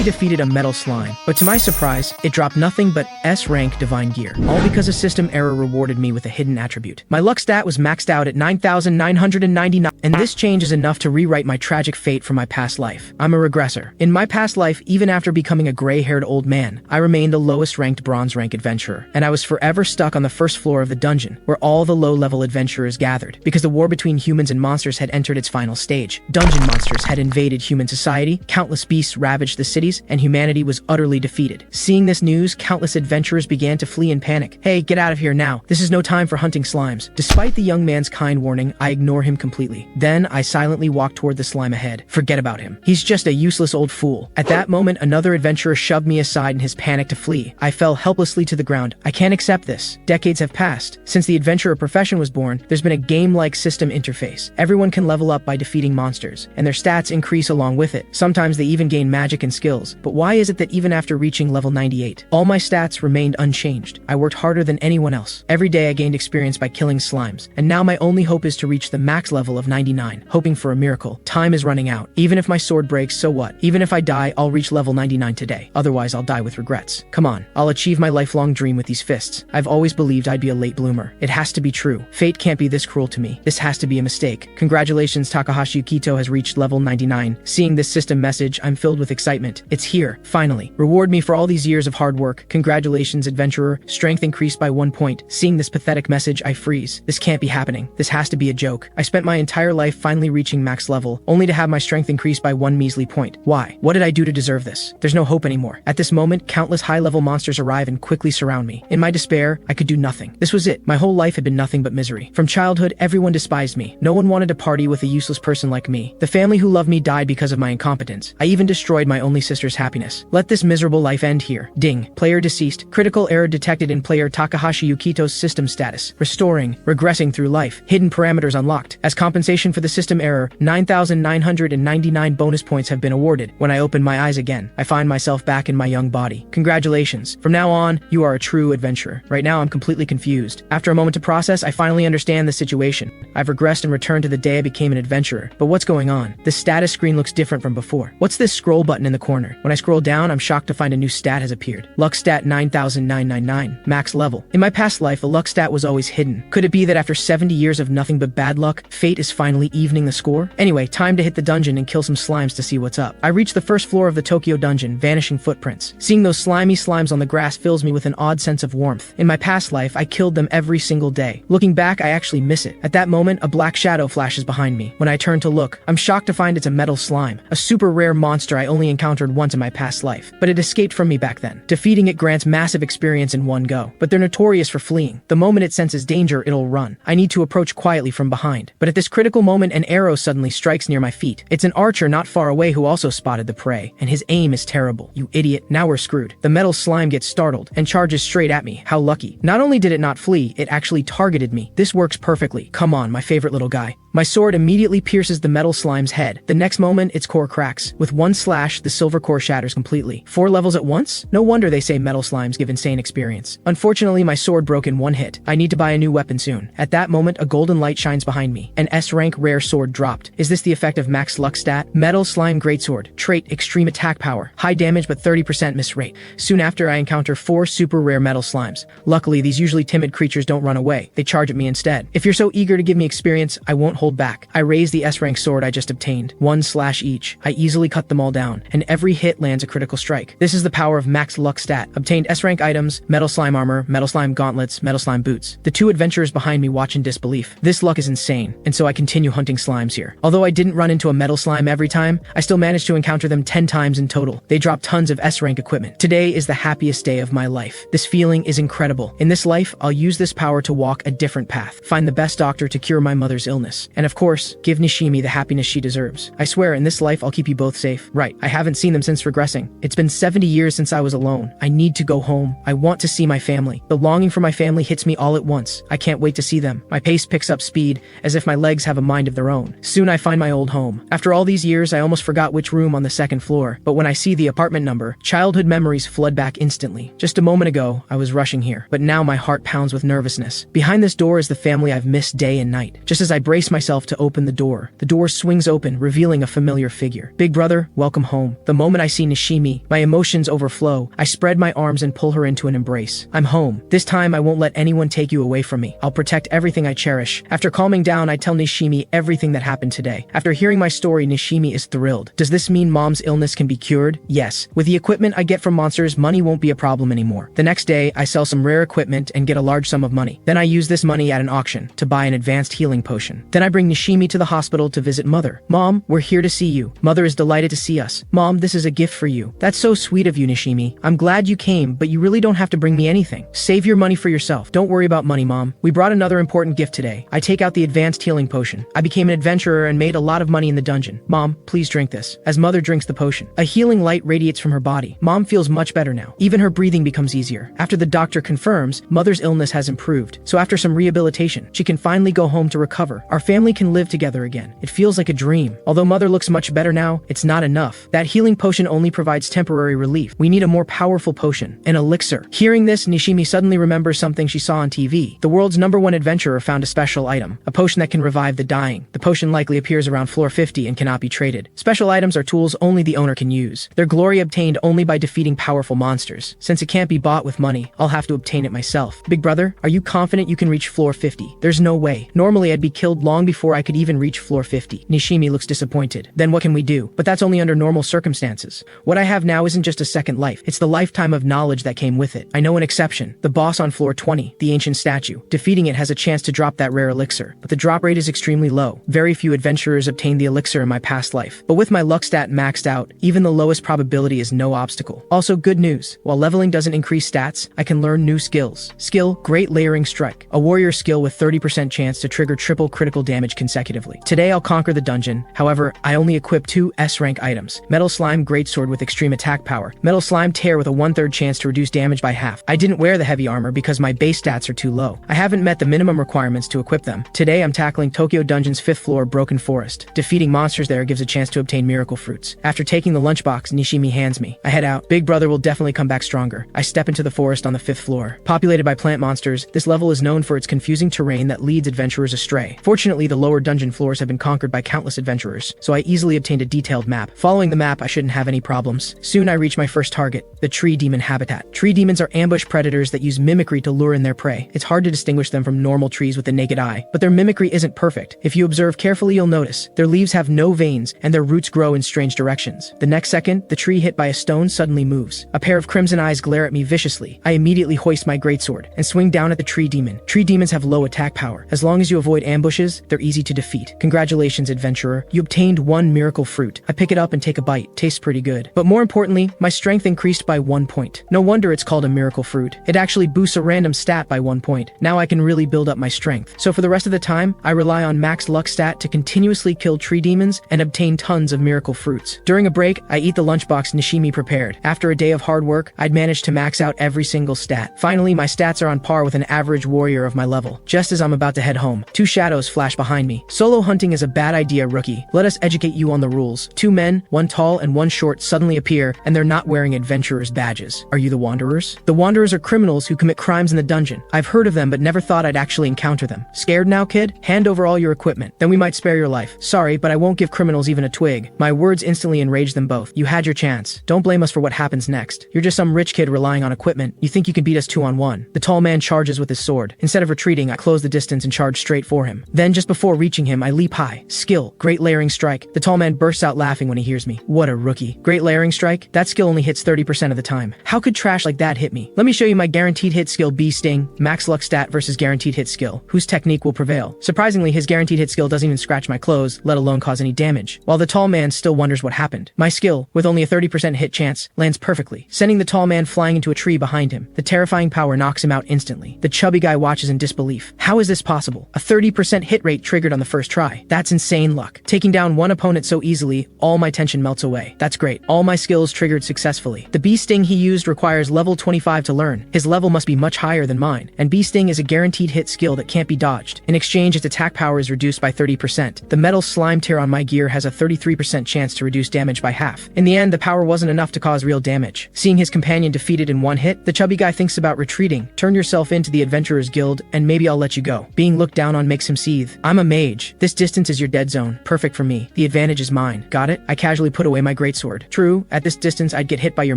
defeated a metal slime, but to my surprise, it dropped nothing but S-rank divine gear, all because a system error rewarded me with a hidden attribute. My luck stat was maxed out at 9,999, and this change is enough to rewrite my tragic fate from my past life. I'm a regressor. In my past life, even after becoming a gray-haired old man, I remained the lowest-ranked bronze rank adventurer, and I was forever stuck on the first floor of the dungeon, where all the low-level adventurers gathered, because the war between humans and monsters had entered its final stage. Dungeon monsters had invaded human society, countless beasts ravaged the cities, and humanity was utterly defeated. Seeing this news, countless adventurers began to flee in panic. Hey, get out of here now. This is no time for hunting slimes. Despite the young man's kind warning, I ignore him completely. Then, I silently walk toward the slime ahead. Forget about him. He's just a useless old fool. At that moment, another adventurer shoved me aside in his panic to flee. I fell helplessly to the ground. I can't accept this. Decades have passed. Since the adventurer profession was born, there's been a game-like system interface. Everyone can level up by defeating monsters, and their stats increase along with it. Sometimes they even gain magic and skills. But why is it that even after reaching level 98, all my stats remained unchanged? I worked harder than anyone else. Every day I gained experience by killing slimes, and now my only hope is to reach the max level of 99, hoping for a miracle. Time is running out. Even if my sword breaks, so what? Even if I die, I'll reach level 99 today. Otherwise, I'll die with regrets. Come on, I'll achieve my lifelong dream with these fists. I've always believed I'd be a late bloomer. It has to be true. Fate can't be this cruel to me. This has to be a mistake. Congratulations, Takahashi Yukito has reached level 99. Seeing this system message, I'm filled with excitement. It's here, finally. Reward me for all these years of hard work. Congratulations, adventurer. Strength increased by 1 point. Seeing this pathetic message, I freeze. This can't be happening. This has to be a joke. I spent my entire life finally reaching max level, only to have my strength increase by 1 measly point. Why? What did I do to deserve this? There's no hope anymore. At this moment, countless high-level monsters arrive and quickly surround me. In my despair, I could do nothing. This was it. My whole life had been nothing but misery. From childhood, everyone despised me. No one wanted to party with a useless person like me. The family who loved me died because of my incompetence. I even destroyed my only sister's happiness. Let this miserable life end here. Ding. Player deceased. Critical error detected in player Takahashi Yukito's system status. Restoring. Regressing through life. Hidden parameters unlocked. As compensation for the system error, 9,999 bonus points have been awarded. When I open my eyes again, I find myself back in my young body. Congratulations. From now on, you are a true adventurer. Right now, I'm completely confused. After a moment to process, I finally understand the situation. I've regressed and returned to the day I became an adventurer. But what's going on? The status screen looks different from before. What's this scroll button in the corner? When I scroll down, I'm shocked to find a new stat has appeared. Luck stat 9,999. Max level. In my past life, a luck stat was always hidden. Could it be that after 70 years of nothing but bad luck, fate is finally evening the score? Anyway, time to hit the dungeon and kill some slimes to see what's up. I reach the first floor of the Tokyo dungeon, vanishing footprints. Seeing those slimy slimes on the grass fills me with an odd sense of warmth. In my past life, I killed them every single day. Looking back, I actually miss it. At that moment, a black shadow flashes behind me. When I turn to look, I'm shocked to find it's a metal slime, a super rare monster I only encountered once in my past life, but it escaped from me back then. Defeating it grants massive experience in one go, but they're notorious for fleeing. The moment it senses danger, it'll run. I need to approach quietly from behind, but at this critical moment, an arrow suddenly strikes near my feet. It's an archer not far away who also spotted the prey, and his aim is terrible. You idiot, now we're screwed. The metal slime gets startled and charges straight at me. How lucky. Not only did it not flee, it actually targeted me. This works perfectly. Come on, my favorite little guy. My sword immediately pierces the metal slime's head. The next moment, its core cracks. With one slash, the silver core shatters completely. 4 levels at once? No wonder they say metal slimes give insane experience. Unfortunately, my sword broke in one hit. I need to buy a new weapon soon. At that moment, a golden light shines behind me. An S-rank rare sword dropped. Is this the effect of max luck stat? Metal slime greatsword. Trait, extreme attack power. High damage but 30% miss rate. Soon after, I encounter 4 super rare metal slimes. Luckily, these usually timid creatures don't run away. They charge at me instead. If you're so eager to give me experience, I won't hold back. I raise the S-rank sword I just obtained. 1 slash each. I easily cut them all down, and every hit lands a critical strike. This is the power of max luck stat. Obtained S-rank items, metal slime armor, metal slime gauntlets, metal slime boots. The 2 adventurers behind me watch in disbelief. This luck is insane, and so I continue hunting slimes here. Although I didn't run into a metal slime every time, I still managed to encounter them 10 times in total. They drop tons of S-rank equipment. Today is the happiest day of my life. This feeling is incredible. In this life, I'll use this power to walk a different path, find the best doctor to cure my mother's illness, and of course, give Nishimi the happiness she deserves. I swear, in this life, I'll keep you both safe. Right, I haven't seen them since regressing. It's been 70 years since I was alone. I need to go home. I want to see my family. The longing for my family hits me all at once. I can't wait to see them. My pace picks up speed, as if my legs have a mind of their own. Soon I find my old home. After all these years, I almost forgot which room on the 2nd floor, but when I see the apartment number, childhood memories flood back instantly. Just a moment ago, I was rushing here, but now my heart pounds with nervousness. Behind this door is the family I've missed day and night. Just as I brace myself myself to open the door. The door swings open, revealing a familiar figure. Big brother, welcome home. The moment I see Nishimi, my emotions overflow. I spread my arms and pull her into an embrace. I'm home. This time I won't let anyone take you away from me. I'll protect everything I cherish. After calming down, I tell Nishimi everything that happened today. After hearing my story, Nishimi is thrilled. Does this mean mom's illness can be cured? Yes. With the equipment I get from monsters, money won't be a problem anymore. The next day, I sell some rare equipment and get a large sum of money. Then I use this money at an auction to buy an advanced healing potion. Then I bring Nishimi to the hospital to visit Mother. Mom, we're here to see you. Mother is delighted to see us. Mom, this is a gift for you. That's so sweet of you, Nishimi. I'm glad you came, but you really don't have to bring me anything. Save your money for yourself. Don't worry about money, Mom. We brought another important gift today. I take out the advanced healing potion. I became an adventurer and made a lot of money in the dungeon. Mom, please drink this. As Mother drinks the potion, a healing light radiates from her body. Mom feels much better now. Even her breathing becomes easier. After the doctor confirms, Mother's illness has improved. So after some rehabilitation, she can finally go home to recover. Our family can live together again. It feels like a dream. Although Mother looks much better now, it's not enough. That healing potion only provides temporary relief. We need a more powerful potion, an elixir. Hearing this, Nishimi suddenly remembers something she saw on TV. The world's #1 adventurer found a special item, a potion that can revive the dying. The potion likely appears around floor 50 and cannot be traded. Special items are tools only the owner can use. Their glory obtained only by defeating powerful monsters. Since it can't be bought with money, I'll have to obtain it myself. Big brother, are you confident you can reach floor 50? There's no way. Normally I'd be killed long before I could even reach floor 50. Nishimi looks disappointed. Then what can we do? But that's only under normal circumstances. What I have now isn't just a second life. It's the lifetime of knowledge that came with it. I know an exception. The boss on floor 20, the ancient statue. Defeating it has a chance to drop that rare elixir, but the drop rate is extremely low. Very few adventurers obtained the elixir in my past life. But with my luck stat maxed out, even the lowest probability is no obstacle. Also, good news. While leveling doesn't increase stats, I can learn new skills. Skill, Great Layering Strike. A warrior skill with 30% chance to trigger triple critical damage consecutively. Today I'll conquer the dungeon. However, I only equip 2 S-rank items. Metal Slime Greatsword with extreme attack power. Metal Slime Tear with a 1/3 chance to reduce damage by half. I didn't wear the heavy armor because my base stats are too low. I haven't met the minimum requirements to equip them. Today I'm tackling Tokyo Dungeon's 5th floor Broken Forest. Defeating monsters there gives a chance to obtain miracle fruits. After taking the lunchbox Nishimi hands me, I head out. Big brother will definitely come back stronger. I step into the forest on the 5th floor. Populated by plant monsters, this level is known for its confusing terrain that leads adventurers astray. Fortunately, the lower dungeon floors have been conquered by countless adventurers, so I easily obtained a detailed map. Following the map, I shouldn't have any problems. Soon I reach my first target, the tree demon habitat. Tree demons are ambush predators that use mimicry to lure in their prey. It's hard to distinguish them from normal trees with the naked eye, but their mimicry isn't perfect. If you observe carefully, you'll notice their leaves have no veins and their roots grow in strange directions. The next second, the tree hit by a stone suddenly moves. A pair of crimson eyes glare at me viciously. I immediately hoist my greatsword and swing down at the tree demon. Tree demons have low attack power. As long as you avoid ambushes, they're easy to defeat. Congratulations, adventurer. You obtained 1 miracle fruit. I pick it up and take a bite. Tastes pretty good. But more importantly, my strength increased by 1 point. No wonder it's called a miracle fruit. It actually boosts a random stat by 1 point. Now I can really build up my strength. So for the rest of the time, I rely on max luck stat to continuously kill tree demons and obtain tons of miracle fruits. During a break, I eat the lunchbox Nishimi prepared. After a day of hard work, I'd managed to max out every single stat. Finally, my stats are on par with an average warrior of my level. Just as I'm about to head home, 2 shadows flash behind me. Solo hunting is a bad idea, rookie. Let us educate you on the rules. 2 men, 1 tall and 1 short, suddenly appear, and they're not wearing adventurers' badges. Are you the Wanderers? The Wanderers are criminals who commit crimes in the dungeon. I've heard of them, but never thought I'd actually encounter them. Scared now, kid? Hand over all your equipment. Then we might spare your life. Sorry, but I won't give criminals even a twig. My words instantly enraged them both. You had your chance. Don't blame us for what happens next. You're just some rich kid relying on equipment. You think you can beat us 2-on-1. The tall man charges with his sword. Instead of retreating, I close the distance and charge straight for him. Then, just before reaching him, I leap high. Skill, Great Layering Strike. The tall man bursts out laughing when he hears me. What a rookie. Great Layering Strike? That skill only hits 30% of the time. How could trash like that hit me? Let me show you my guaranteed hit skill Bee Sting. Max luck stat versus guaranteed hit skill. Whose technique will prevail? Surprisingly, his guaranteed hit skill doesn't even scratch my clothes, let alone cause any damage. While the tall man still wonders what happened. My skill, with only a 30% hit chance, lands perfectly, sending the tall man flying into a tree behind him. The terrifying power knocks him out instantly. The chubby guy watches in disbelief. How is this possible? A 30% hit rate triggered on the first try. That's insane luck. Taking down one opponent so easily, all my tension melts away. That's great. All my skills triggered successfully. The Bee Sting he used requires level 25 to learn. His level must be much higher than mine. And Bee Sting is a guaranteed hit skill that can't be dodged. In exchange, its attack power is reduced by 30%. The Metal Slime Tear on my gear has a 33% chance to reduce damage by half. In the end, the power wasn't enough to cause real damage. Seeing his companion defeated in one hit, the chubby guy thinks about retreating. Turn yourself into the Adventurers Guild, and maybe I'll let you go. Being looked down on makes him seethe. I'm a mage. This distance is your dead zone. Perfect for me. The advantage is mine. Got it? I casually put away my greatsword. True, at this distance I'd get hit by your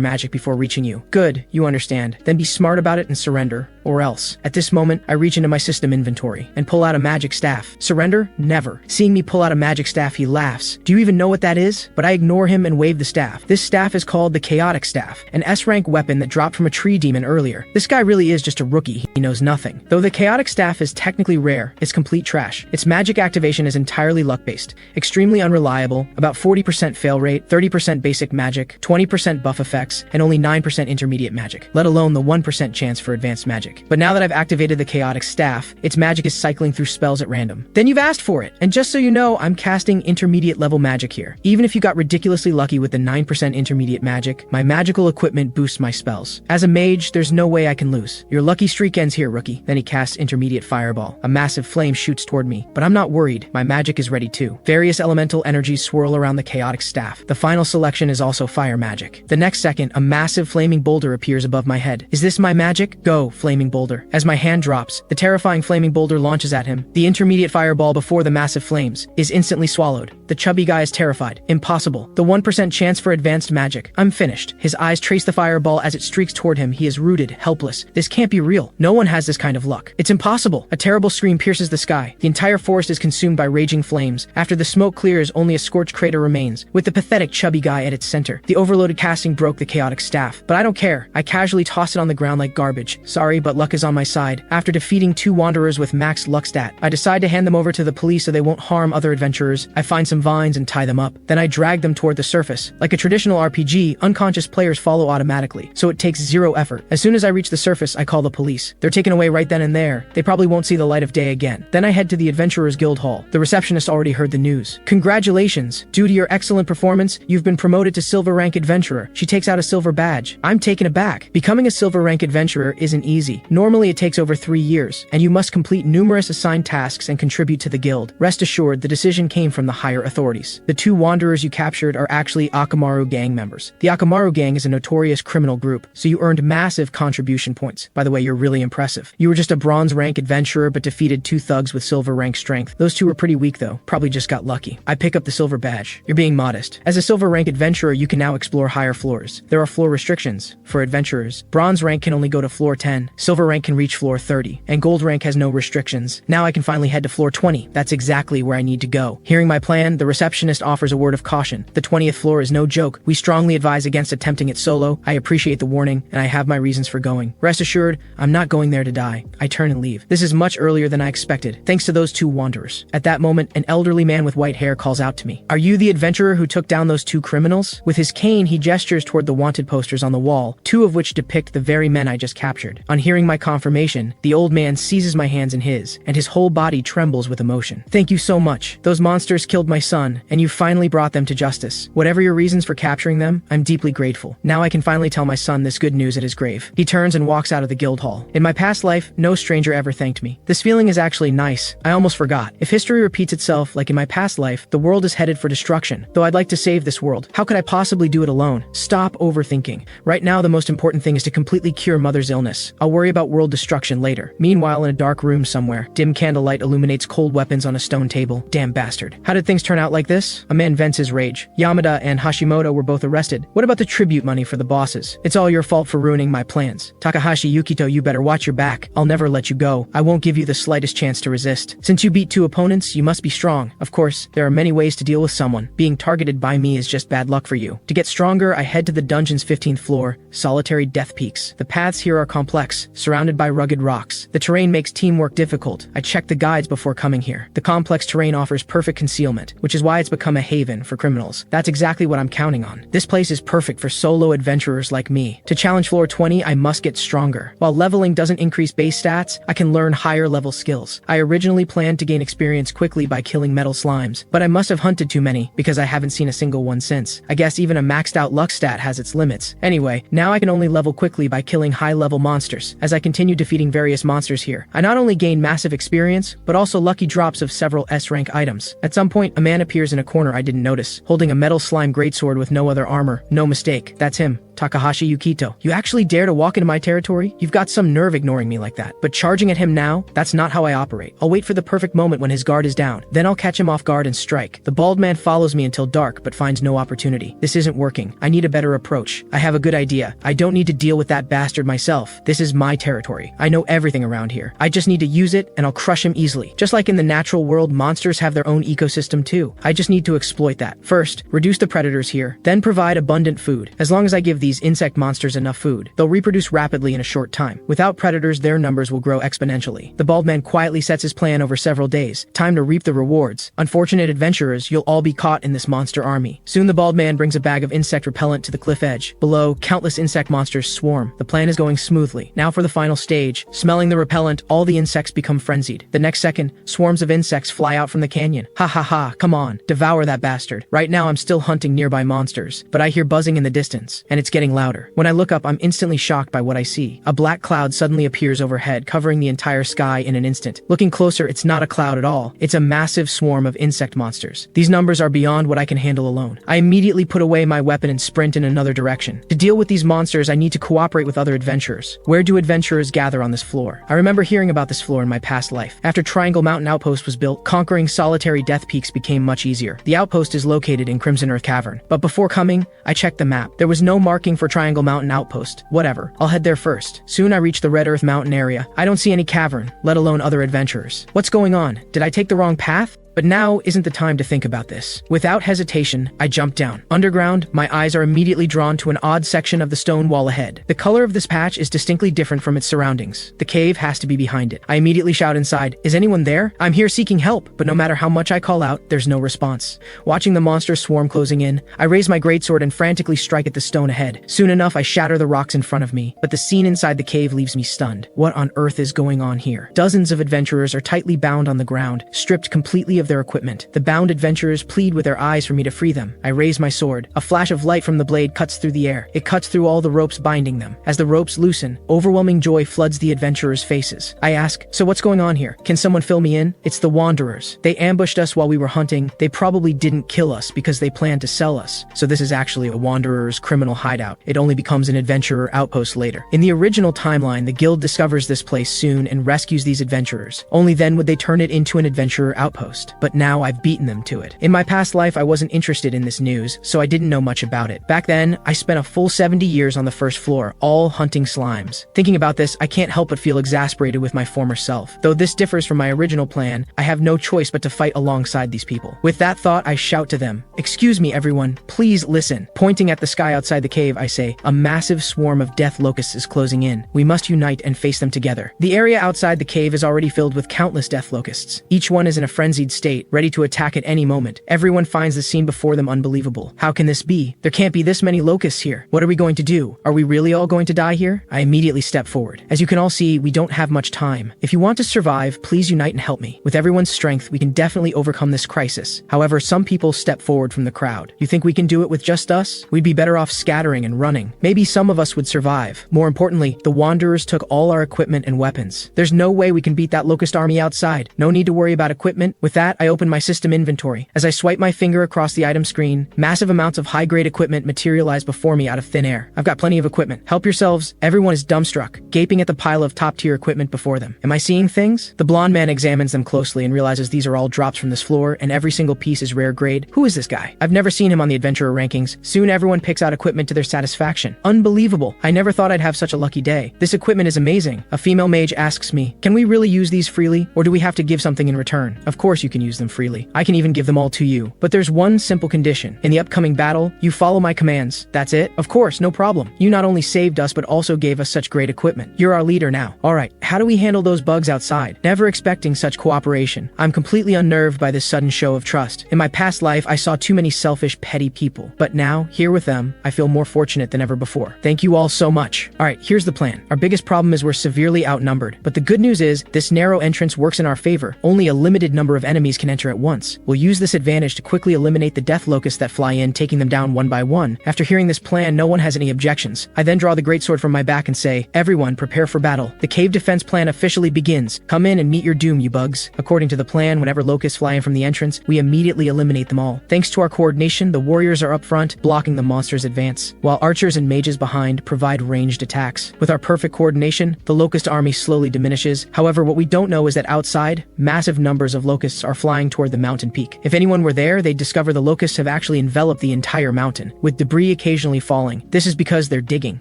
magic before reaching you. Good, you understand. Then be smart about it and surrender. Or else. At this moment, I reach into my system inventory and pull out a magic staff. Surrender? Never. Seeing me pull out a magic staff, he laughs. Do you even know what that is? But I ignore him and wave the staff. This staff is called the Chaotic Staff, an S-rank weapon that dropped from a tree demon earlier. This guy really is just a rookie. He knows nothing. Though the Chaotic Staff is technically rare, it's complete trash. Its magic activation is entirely luck-based, extremely unreliable, about 40% fail rate, 30% basic magic, 20% buff effects, and only 9% intermediate magic, let alone the 1% chance for advanced magic. But now that I've activated the Chaotic Staff, its magic is cycling through spells at random. Then you've asked for it, and just so you know, I'm casting intermediate level magic here. Even if you got ridiculously lucky with the 9% intermediate magic, my magical equipment boosts my spells. As a mage, there's no way I can lose. Your lucky streak ends here, rookie. Then he casts intermediate fireball. A massive flame shoots toward me, but I'm not worried. My magic is ready too. Various elemental energies swirl around the Chaotic Staff. The final selection is also fire magic. The next second, a massive flaming boulder appears above my head. Is this my magic? Go, flaming boulder. As my hand drops, the terrifying flaming boulder launches at him. The intermediate fireball before the massive flames is instantly swallowed. The chubby guy is terrified. Impossible. The 1% chance for advanced magic. I'm finished. His eyes trace the fireball as it streaks toward him. He is rooted, helpless. This can't be real. No one has this kind of luck. It's impossible. A terrible scream pierces the sky. The entire forest is consumed by raging flames. After the smoke clears, only a scorched crater remains, with the pathetic chubby guy at its center. The overloaded casting broke the Chaotic Staff, but I don't care. I casually toss it on the ground like garbage. Sorry, but luck is on my side. After defeating 2 wanderers with max luck stat, I decide to hand them over to the police so they won't harm other adventurers. I find some vines and tie them up. Then I drag them toward the surface. Like a traditional RPG, unconscious players follow automatically, so it takes 0 effort. As soon as I reach the surface, I call the police. They're taken away right then and there. They probably won't see the light of day again. Then I head to the Adventurers Guild Hall. The receptionist already heard the news. Congratulations! Due to your excellent performance, you've been promoted to Silver Rank Adventurer. She takes out a silver badge. I'm taken aback. Becoming a Silver Rank Adventurer isn't easy. Normally it takes over 3 years, and you must complete numerous assigned tasks and contribute to the guild. Rest assured, the decision came from the higher authorities. The 2 wanderers you captured are actually Akamaru gang members. The Akamaru gang is a notorious criminal group, so you earned massive contribution points. By the way, you're really impressive. You were just a bronze rank adventurer but defeated 2 thugs with silver rank strength. Those 2 were pretty weak though, probably just got lucky. I pick up the silver badge. You're being modest. As a silver rank adventurer, you can now explore higher floors. There are floor restrictions for adventurers. Bronze rank can only go to floor 10, silver rank can reach floor 30, and gold rank has no restrictions. Now I can finally head to floor 20. That's exactly where I need to go. Hearing my plan, the receptionist offers a word of caution. The 20th floor is no joke. We strongly advise against attempting it solo. I appreciate the warning, and I have my reasons for going. Rest assured, I'm not going there to die. I turn and leave. This is much earlier than I expected, thanks to those 2 wanderers. At that moment, an elderly man with white hair calls out to me. Are you the adventurer who took down those 2 criminals? With his cane, he gestures toward the wanted posters on the wall, 2 of which depict the very men I just captured. On hearing my confirmation, the old man seizes my hands in his, and his whole body trembles with emotion. Thank you so much. Those monsters killed my son, and you finally brought them to justice. Whatever your reasons for capturing them, I'm deeply grateful. Now I can finally tell my son this good news at his grave. He turns and walks out of the guild hall. In my past life, no stranger ever thanked me. This feeling is actually nice. I almost forgot. If history repeats itself like in my past life, the world is headed for destruction. Though I'd like to save this world, how could I possibly do it alone? Stop overthinking. Right now, the most important thing is to completely cure Mother's illness. I'll worry about world destruction later. Meanwhile, in a dark room somewhere, dim candlelight illuminates cold weapons on a stone table. Damn bastard. How did things turn out like this? A man vents his rage. Yamada and Hashimoto were both arrested. What about the tribute money for the bosses? It's all your fault for ruining my plans. Takahashi Yukito, you better watch your back. I'll never let you go. I won't give you the slightest chance to resist. Since you beat 2 opponents, you must be strong. Of course, there are many ways to deal with someone. Being targeted by me is just bad luck for you. To get stronger, I head to the dungeon's 15th floor, solitary death peaks. The paths here are complex, surrounded by rugged rocks. The terrain makes teamwork difficult. I checked the guides before coming here. The complex terrain offers perfect concealment, which is why it's become a haven for criminals. That's exactly what I'm counting on. This place is perfect for solo adventurers like me. To challenge floor 20, I must get stronger. While leveling doesn't increase base stats, I can learn higher level skills. I originally planned to gain experience quickly by killing metal slimes, but I must have hunted too many because I haven't seen a single one since. I guess even a maxed out luck stat has its limits. Anyway, now I can only level quickly by killing high level monsters. As I continue defeating various monsters here, I not only gain massive experience, but also lucky drops of several S-rank items. At some point, a man appears in a corner I didn't notice, holding a metal slime greatsword with no other armor. No mistake, that's him. Takahashi Yukito. You actually dare to walk into my territory? You've got some nerve ignoring me like that. But charging at him now? That's not how I operate. I'll wait for the perfect moment when his guard is down. Then I'll catch him off guard and strike. The bald man follows me until dark but finds no opportunity. This isn't working. I need a better approach. I have a good idea. I don't need to deal with that bastard myself. This is my territory. I know everything around here. I just need to use it and I'll crush him easily. Just like in the natural world, monsters have their own ecosystem too. I just need to exploit that. First, reduce the predators here, then provide abundant food. As long as I give these insect monsters enough food, they'll reproduce rapidly in a short time. Without predators, their numbers will grow exponentially. The bald man quietly sets his plan over several days. Time to reap the rewards. Unfortunate adventurers, you'll all be caught in this monster army. Soon the bald man brings a bag of insect repellent to the cliff edge. Below, countless insect monsters swarm. The plan is going smoothly. Now for the final stage. Smelling the repellent, all the insects become frenzied. The next second, swarms of insects fly out from the canyon. Ha ha ha, come on, devour that bastard. Right now I'm still hunting nearby monsters, but I hear buzzing in the distance, and it's getting louder. When I look up, I'm instantly shocked by what I see. A black cloud suddenly appears overhead, covering the entire sky in an instant. Looking closer, it's not a cloud at all. It's a massive swarm of insect monsters. These numbers are beyond what I can handle alone. I immediately put away my weapon and sprint in another direction. To deal with these monsters, I need to cooperate with other adventurers. Where do adventurers gather on this floor? I remember hearing about this floor in my past life. After Triangle Mountain Outpost was built, conquering solitary death peaks became much easier. The outpost is located in Crimson Earth Cavern. But before coming, I checked the map. There was no marking for Triangle Mountain Outpost. Whatever, I'll head there first. Soon I reach the Red Earth Mountain area. I don't see any cavern, let alone other adventurers. What's going on? Did I take the wrong path? But now isn't the time to think about this. Without hesitation, I jump down. Underground, my eyes are immediately drawn to an odd section of the stone wall ahead. The color of this patch is distinctly different from its surroundings. The cave has to be behind it. I immediately shout inside, "Is anyone there? I'm here seeking help." But no matter how much I call out, there's no response. Watching the monster swarm closing in, I raise my greatsword and frantically strike at the stone ahead. Soon enough, I shatter the rocks in front of me, but the scene inside the cave leaves me stunned. What on earth is going on here? Dozens of adventurers are tightly bound on the ground, stripped completely of their equipment. The bound adventurers plead with their eyes for me to free them. I raise my sword. A flash of light from the blade cuts through the air. It cuts through all the ropes binding them. As the ropes loosen, overwhelming joy floods the adventurers' faces. I ask, "So what's going on here? Can someone fill me in?" It's the Wanderers. They ambushed us while we were hunting. They probably didn't kill us because they planned to sell us. So this is actually a Wanderer's criminal hideout. It only becomes an adventurer outpost later. In the original timeline, the guild discovers this place soon and rescues these adventurers. Only then would they turn it into an adventurer outpost. But now I've beaten them to it. In my past life, I wasn't interested in this news, so I didn't know much about it. Back then, I spent a full 70 years on the first floor, all hunting slimes. Thinking about this, I can't help but feel exasperated with my former self. Though this differs from my original plan, I have no choice but to fight alongside these people. With that thought, I shout to them, "Excuse me, everyone, please listen." Pointing at the sky outside the cave, I say, "A massive swarm of death locusts is closing in. We must unite and face them together." The area outside the cave is already filled with countless death locusts. Each one is in a frenzied state, ready to attack at any moment. Everyone finds the scene before them unbelievable. How can this be? There can't be this many locusts here. What are we going to do? Are we really all going to die here? I immediately step forward. As you can all see, we don't have much time. If you want to survive, please unite and help me. With everyone's strength, we can definitely overcome this crisis. However, some people step forward from the crowd. You think we can do it with just us? We'd be better off scattering and running. Maybe some of us would survive. More importantly, the Wanderers took all our equipment and weapons. There's no way we can beat that locust army outside. No need to worry about equipment. With that, I open my system inventory. As I swipe my finger across the item screen, massive amounts of high-grade equipment materialize before me out of thin air. I've got plenty of equipment. Help yourselves. Everyone is dumbstruck, gaping at the pile of top-tier equipment before them. Am I seeing things? The blonde man examines them closely and realizes these are all drops from this floor, and every single piece is rare grade. Who is this guy? I've never seen him on the adventurer rankings. Soon everyone picks out equipment to their satisfaction. Unbelievable. I never thought I'd have such a lucky day. This equipment is amazing. A female mage asks me, "Can we really use these freely, or do we have to give something in return?" Of course you can use them freely. I can even give them all to you. But there's one simple condition. In the upcoming battle, you follow my commands. That's it? Of course, no problem. You not only saved us, but also gave us such great equipment. You're our leader now. Alright, how do we handle those bugs outside? Never expecting such cooperation. I'm completely unnerved by this sudden show of trust. In my past life, I saw too many selfish, petty people. But now, here with them, I feel more fortunate than ever before. Thank you all so much. Alright, here's the plan. Our biggest problem is we're severely outnumbered. But the good news is, this narrow entrance works in our favor. Only a limited number of enemies enemies can enter at once. We'll use this advantage to quickly eliminate the death locusts that fly in, taking them down one by one. After hearing this plan, no one has any objections. I then draw the greatsword from my back and say, "Everyone, prepare for battle. The cave defense plan officially begins. Come in and meet your doom, you bugs." According to the plan, whenever locusts fly in from the entrance, we immediately eliminate them all. Thanks to our coordination, the warriors are up front, blocking the monsters' advance, while archers and mages behind provide ranged attacks. With our perfect coordination, the locust army slowly diminishes. However, what we don't know is that outside, massive numbers of locusts are flying toward the mountain peak. If anyone were there, they'd discover the locusts have actually enveloped the entire mountain, with debris occasionally falling. This is because they're digging.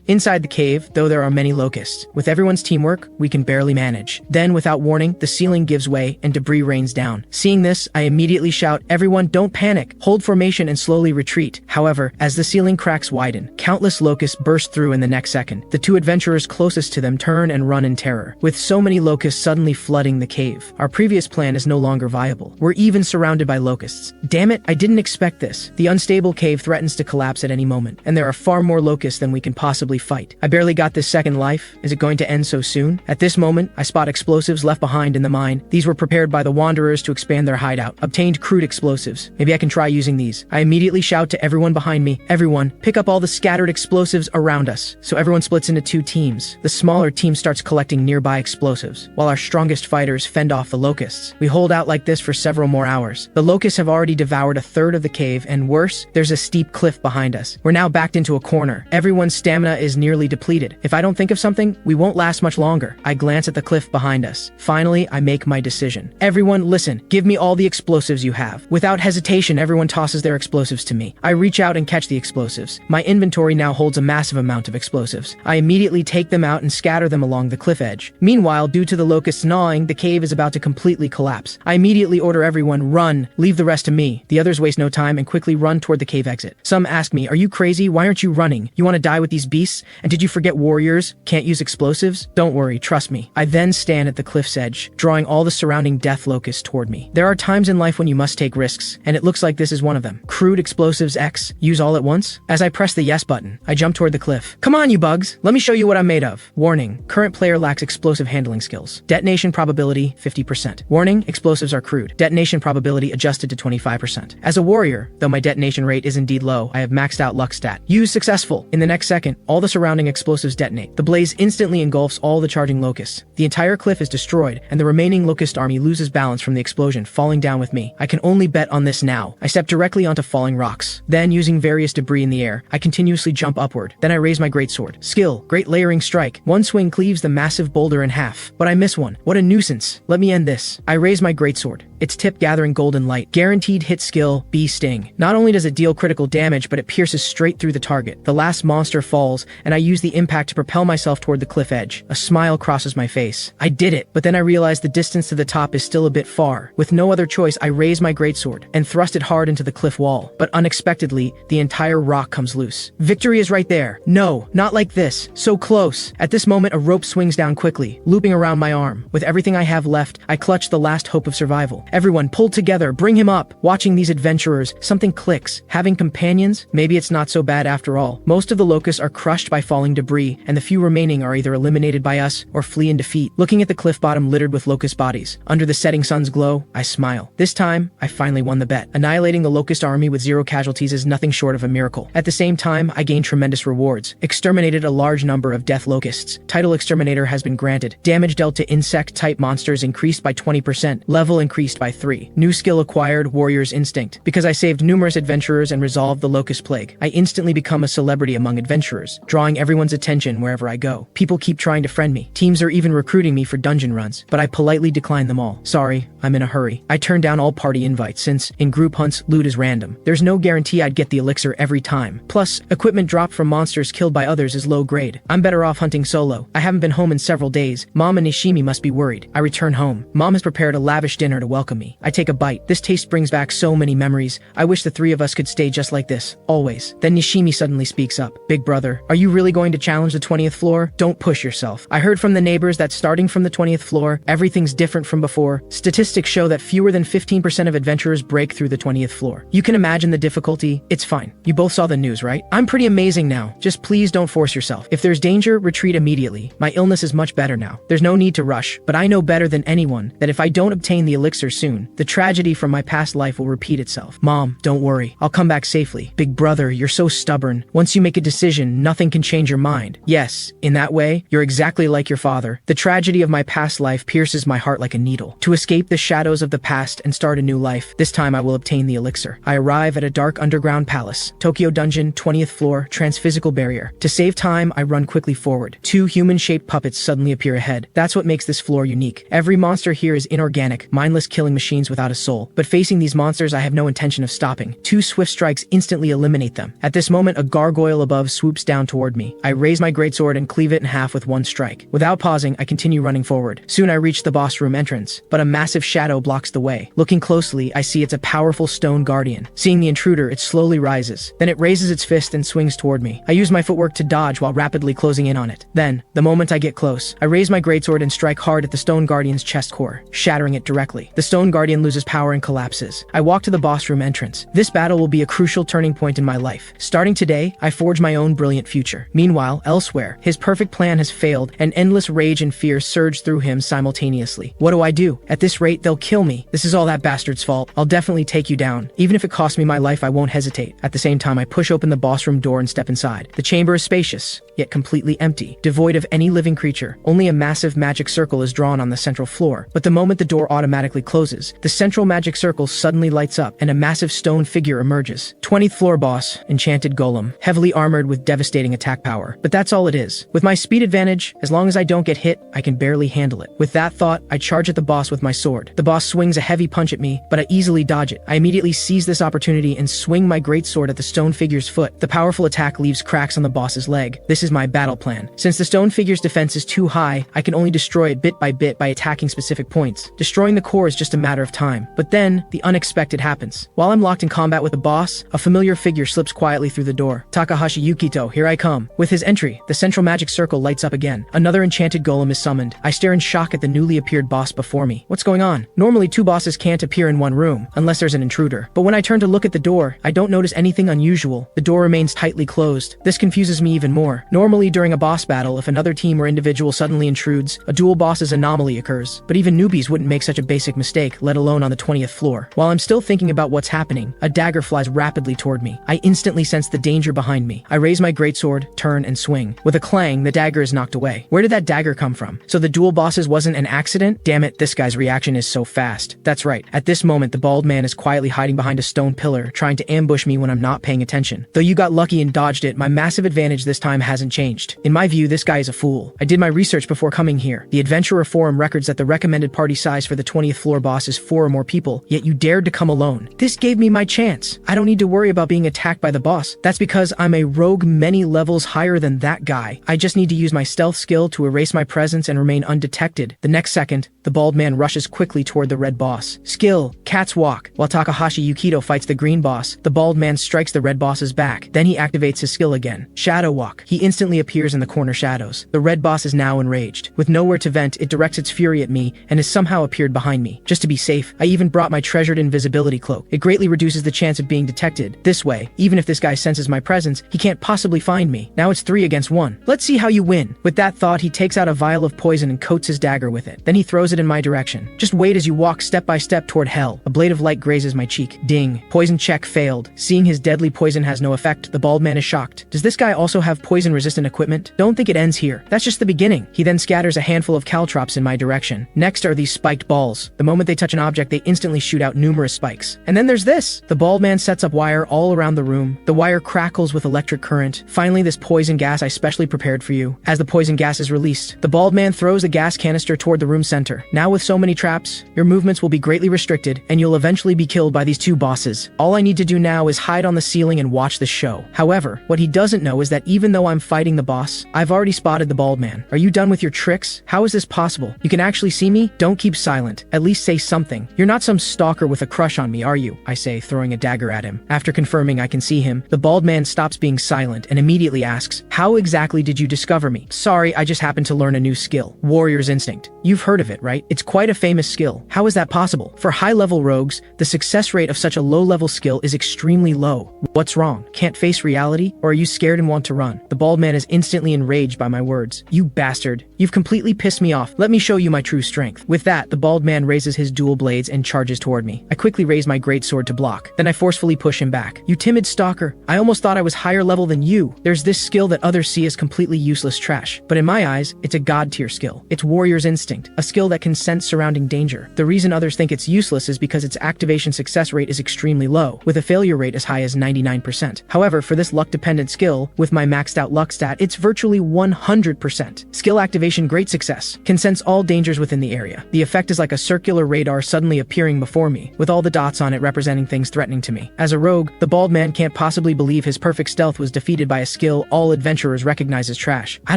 Inside the cave, though there are many locusts, with everyone's teamwork, we can barely manage. Then, without warning, the ceiling gives way and debris rains down. Seeing this, I immediately shout, "Everyone, don't panic. Hold formation and slowly retreat." However, as the ceiling cracks widen, countless locusts burst through in the next second. The two adventurers closest to them turn and run in terror, with so many locusts suddenly flooding the cave. Our previous plan is no longer viable. We're even surrounded by locusts. Damn it, I didn't expect this. The unstable cave threatens to collapse at any moment, and there are far more locusts than we can possibly fight. I barely got this second life. Is it going to end so soon? At this moment, I spot explosives left behind in the mine. These were prepared by the wanderers to expand their hideout. Obtained crude explosives. Maybe I can try using these. I immediately shout to everyone behind me, "Everyone, pick up all the scattered explosives around us." So everyone splits into two teams. The smaller team starts collecting nearby explosives, while our strongest fighters fend off the locusts. We hold out like this for several more hours. The locusts have already devoured a third of the cave, and worse, there's a steep cliff behind us. We're now backed into a corner. Everyone's stamina is nearly depleted. If I don't think of something, we won't last much longer. I glance at the cliff behind us. Finally, I make my decision. "Everyone, listen. Give me all the explosives you have." Without hesitation, everyone tosses their explosives to me. I reach out and catch the explosives. My inventory now holds a massive amount of explosives. I immediately take them out and scatter them along the cliff edge. Meanwhile, due to the locusts gnawing, the cave is about to completely collapse. I immediately order everyone, "Run. Leave the rest to me." The others waste no time and quickly run toward the cave exit. Some ask me, "Are you crazy? Why aren't you running? You want to die with these beasts? And did you forget warriors can't use explosives?" Don't worry, trust me. I then stand at the cliff's edge, drawing all the surrounding death locusts toward me. There are times in life when you must take risks, and it looks like this is one of them. Crude explosives X. Use all at once? As I press the yes button, I jump toward the cliff. "Come on, you bugs. Let me show you what I'm made of." Warning. Current player lacks explosive handling skills. Detonation probability 50%. Warning. Explosives are crude. Detonation probability adjusted to 25%. As a warrior, though my detonation rate is indeed low, I have maxed out luck stat. Use successful. In the next second, all the surrounding explosives detonate. The blaze instantly engulfs all the charging locusts. The entire cliff is destroyed, and the remaining locust army loses balance from the explosion, falling down with me. I can only bet on this now. I step directly onto falling rocks. Then, using various debris in the air, I continuously jump upward. Then I raise my greatsword. Skill, Great Layering Strike. One swing cleaves the massive boulder in half, but I miss one. What a nuisance. Let me end this. I raise my greatsword, its tip gathering golden light. Guaranteed hit skill, B Sting. Not only does it deal critical damage, but it pierces straight through the target. The last monster falls, and I use the impact to propel myself toward the cliff edge. A smile crosses my face. I did it, but then I realize the distance to the top is still a bit far. With no other choice, I raise my greatsword and thrust it hard into the cliff wall. But unexpectedly, the entire rock comes loose. Victory is right there. No, not like this. So close. At this moment, a rope swings down quickly, looping around my arm. With everything I have left, I clutch the last hope of survival. Everyone, pull together. Bring him up. Watching these adventurers, something clicks. Having companions? Maybe it's not so bad after all. Most of the locusts are crushed by falling debris, and the few remaining are either eliminated by us or flee in defeat. Looking at the cliff bottom littered with locust bodies, under the setting sun's glow, I smile. This time, I finally won the bet. Annihilating the locust army with 0 casualties is nothing short of a miracle. At the same time, I gained tremendous rewards. Exterminated a large number of death locusts. Title Exterminator has been granted. Damage dealt to insect-type monsters increased by 20%. Level increased by 3. New skill acquired, Warrior's Instinct. Because I saved numerous adventurers and resolved the locust plague, I instantly become a celebrity among adventurers, drawing everyone's attention wherever I go. People keep trying to friend me. Teams are even recruiting me for dungeon runs, but I politely decline them all. Sorry, I'm in a hurry. I turn down all party invites since, in group hunts, loot is random. There's no guarantee I'd get the elixir every time. Plus, equipment dropped from monsters killed by others is low grade. I'm better off hunting solo. I haven't been home in several days. Mom and Nishimi must be worried. I return home. Mom has prepared a lavish dinner to welcome me. I take a bite. This taste brings back so many memories. I wish the three of us could stay just like this, always. Then Nishimi suddenly speaks up. Big brother, are you really going to challenge the 20th floor? Don't push yourself. I heard from the neighbors that starting from the 20th floor, everything's different from before. Statistics show that fewer than 15% of adventurers break through the 20th floor. You can imagine the difficulty. It's fine. You both saw the news, right? I'm pretty amazing now. Just please don't force yourself. If there's danger, retreat immediately. My illness is much better now. There's no need to rush, but I know better than anyone that if I don't obtain the elixir soon. The tragedy from my past life will repeat itself. Mom, don't worry. I'll come back safely. Big brother, you're so stubborn. Once you make a decision, nothing can change your mind. Yes, in that way, you're exactly like your father. The tragedy of my past life pierces my heart like a needle. To escape the shadows of the past and start a new life, this time I will obtain the elixir. I arrive at a dark underground palace. Tokyo Dungeon, 20th floor, transphysical barrier. To save time, I run quickly forward. Two human-shaped puppets suddenly appear ahead. That's what makes this floor unique. Every monster here is inorganic, mindless killing machines without a soul. But facing these monsters, I have no intention of stopping. Two swift strikes instantly eliminate them. At this moment, a gargoyle above swoops down toward me. I raise my greatsword and cleave it in half with one strike. Without pausing, I continue running forward. Soon I reach the boss room entrance, but a massive shadow blocks the way. Looking closely, I see it's a powerful stone guardian. Seeing the intruder, it slowly rises. Then it raises its fist and swings toward me. I use my footwork to dodge while rapidly closing in on it. Then, the moment I get close, I raise my greatsword and strike hard at the stone guardian's chest core, shattering it directly. The stone guardian loses power and collapses. I walk to the boss room entrance. This battle will be a crucial turning point in my life. Starting today, I forge my own brilliant future. Meanwhile, elsewhere, his perfect plan has failed, and endless rage and fear surge through him simultaneously. What do? At this rate, they'll kill me. This is all that bastard's fault. I'll definitely take you down. Even if it costs me my life, I won't hesitate. At the same time, I push open the boss room door and step inside. The chamber is spacious, yet completely empty, devoid of any living creature. Only a massive magic circle is drawn on the central floor. But the moment the door automatically closes, the central magic circle suddenly lights up, and a massive stone figure emerges. 20th floor boss, enchanted golem, heavily armored with devastating attack power. But that's all it is. With my speed advantage, as long as I don't get hit, I can barely handle it. With that thought, I charge at the boss with my sword. The boss swings a heavy punch at me, but I easily dodge it. I immediately seize this opportunity and swing my greatsword at the stone figure's foot. The powerful attack leaves cracks on the boss's leg. This is my battle plan. Since the stone figure's defense is too high, I can only destroy it bit by attacking specific points. Destroying the core is just a matter of time. But then, the unexpected happens. While I'm locked in combat with the boss, a familiar figure slips quietly through the door. Takahashi Yukito, here I come. With his entry, the central magic circle lights up again. Another enchanted golem is summoned. I stare in shock at the newly appeared boss before me. What's going on? Normally, two bosses can't appear in one room, unless there's an intruder. But when I turn to look at the door, I don't notice anything unusual. The door remains tightly closed. This confuses me even more. Normally, during a boss battle, if another team or individual suddenly intrudes, a dual boss's anomaly occurs. But even newbies wouldn't make such a basic mistake, let alone on the 20th floor. While I'm still thinking about what's happening, a dagger flies rapidly toward me. I instantly sense the danger behind me. I raise my greatsword, turn, and swing. With a clang, the dagger is knocked away. Where did that dagger come from? So the dual bosses wasn't an accident? Damn it, this guy's reaction is so fast. That's right. At this moment, the bald man is quietly hiding behind a stone pillar, trying to ambush me when I'm not paying attention. Though you got lucky and dodged it, my massive advantage this time hasn't changed. In my view, this guy is a fool. I did my research before coming here. The Adventurer Forum records that the recommended party size for the 20th floor boss is 4 or more people, yet you dared to come alone. This gave me my chance. I don't need to worry about being attacked by the boss. That's because I'm a rogue many levels higher than that guy. I just need to use my stealth skill to erase my presence and remain undetected. The next second, the bald man rushes quickly toward the red boss. Skill, cat's walk. While Takahashi Yukito fights the green boss, the bald man strikes the red boss's back. Then he activates his skill again. Shadow walk. He instantly appears in the corner shadows. The red boss is now enraged. With nowhere to vent, it directs its fury at me and has somehow appeared behind me. Just to be safe, I even brought my treasured invisibility cloak. It greatly reduces the chance of being detected. This way, even if this guy senses my presence, he can't possibly find me. Now it's 3 against 1. Let's see how you win. With that thought, he takes out a vial of poison and coats his dagger with it. Then he throws it in my direction. Just wait as you walk step by step toward hell. A blade of light grazes my cheek. Ding. Poison check failed. Seeing his deadly poison has no effect, the bald man is shocked. Does this guy also have poison-resistant equipment? Don't think it ends here. That's just the beginning. He then scatters a handful of caltrops in my direction. Next are these spiked balls. The moment they touch an object, they instantly shoot out numerous spikes. And then there's this. The bald man sets up wire all around the room. The wire crackles with electric current. Finally, this poison gas I specially prepared for you. As the poison gas is released, the bald man throws the gas canister toward the room center. Now with so many traps, your movements will be greatly restricted, and you'll eventually be killed by these two bosses. All I need to do now is hide on the ceiling and watch the show. However, what he doesn't know is that even though I'm fighting the boss, I've already spotted the bald man. Are you done with your tricks? How is this possible? You can actually see me? Don't keep silent. At least say something. You're not some stalker with a crush on me, are you? I say, throwing a dagger at him. After confirming I can see him, the bald man stops being silent and immediately asks, how exactly did you discover me? Sorry, I just happened to learn a new skill. Warrior's Instinct. You've heard of it, right? It's quite a famous skill. How is that possible? For high-level rogues, the success rate of such a low-level skill is extremely low. What's wrong? Can't face reality? Or are you scared and want to run? The bald bald man is instantly enraged by my words. You bastard. You've completely pissed me off. Let me show you my true strength. With that, the bald man raises his dual blades and charges toward me. I quickly raise my greatsword to block. Then I forcefully push him back. You timid stalker. I almost thought I was higher level than you. There's this skill that others see as completely useless trash. But in my eyes, it's a god tier skill. It's warrior's instinct, a skill that can sense surrounding danger. The reason others think it's useless is because its activation success rate is extremely low, with a failure rate as high as 99%. However, for this luck-dependent skill, with my maxed out luck stat, it's virtually 100%. Skill activation great success. Can sense all dangers within the area. The effect is like a circular radar suddenly appearing before me, with all the dots on it representing things threatening to me. As a rogue, the bald man can't possibly believe his perfect stealth was defeated by a skill all adventurers recognize as trash. I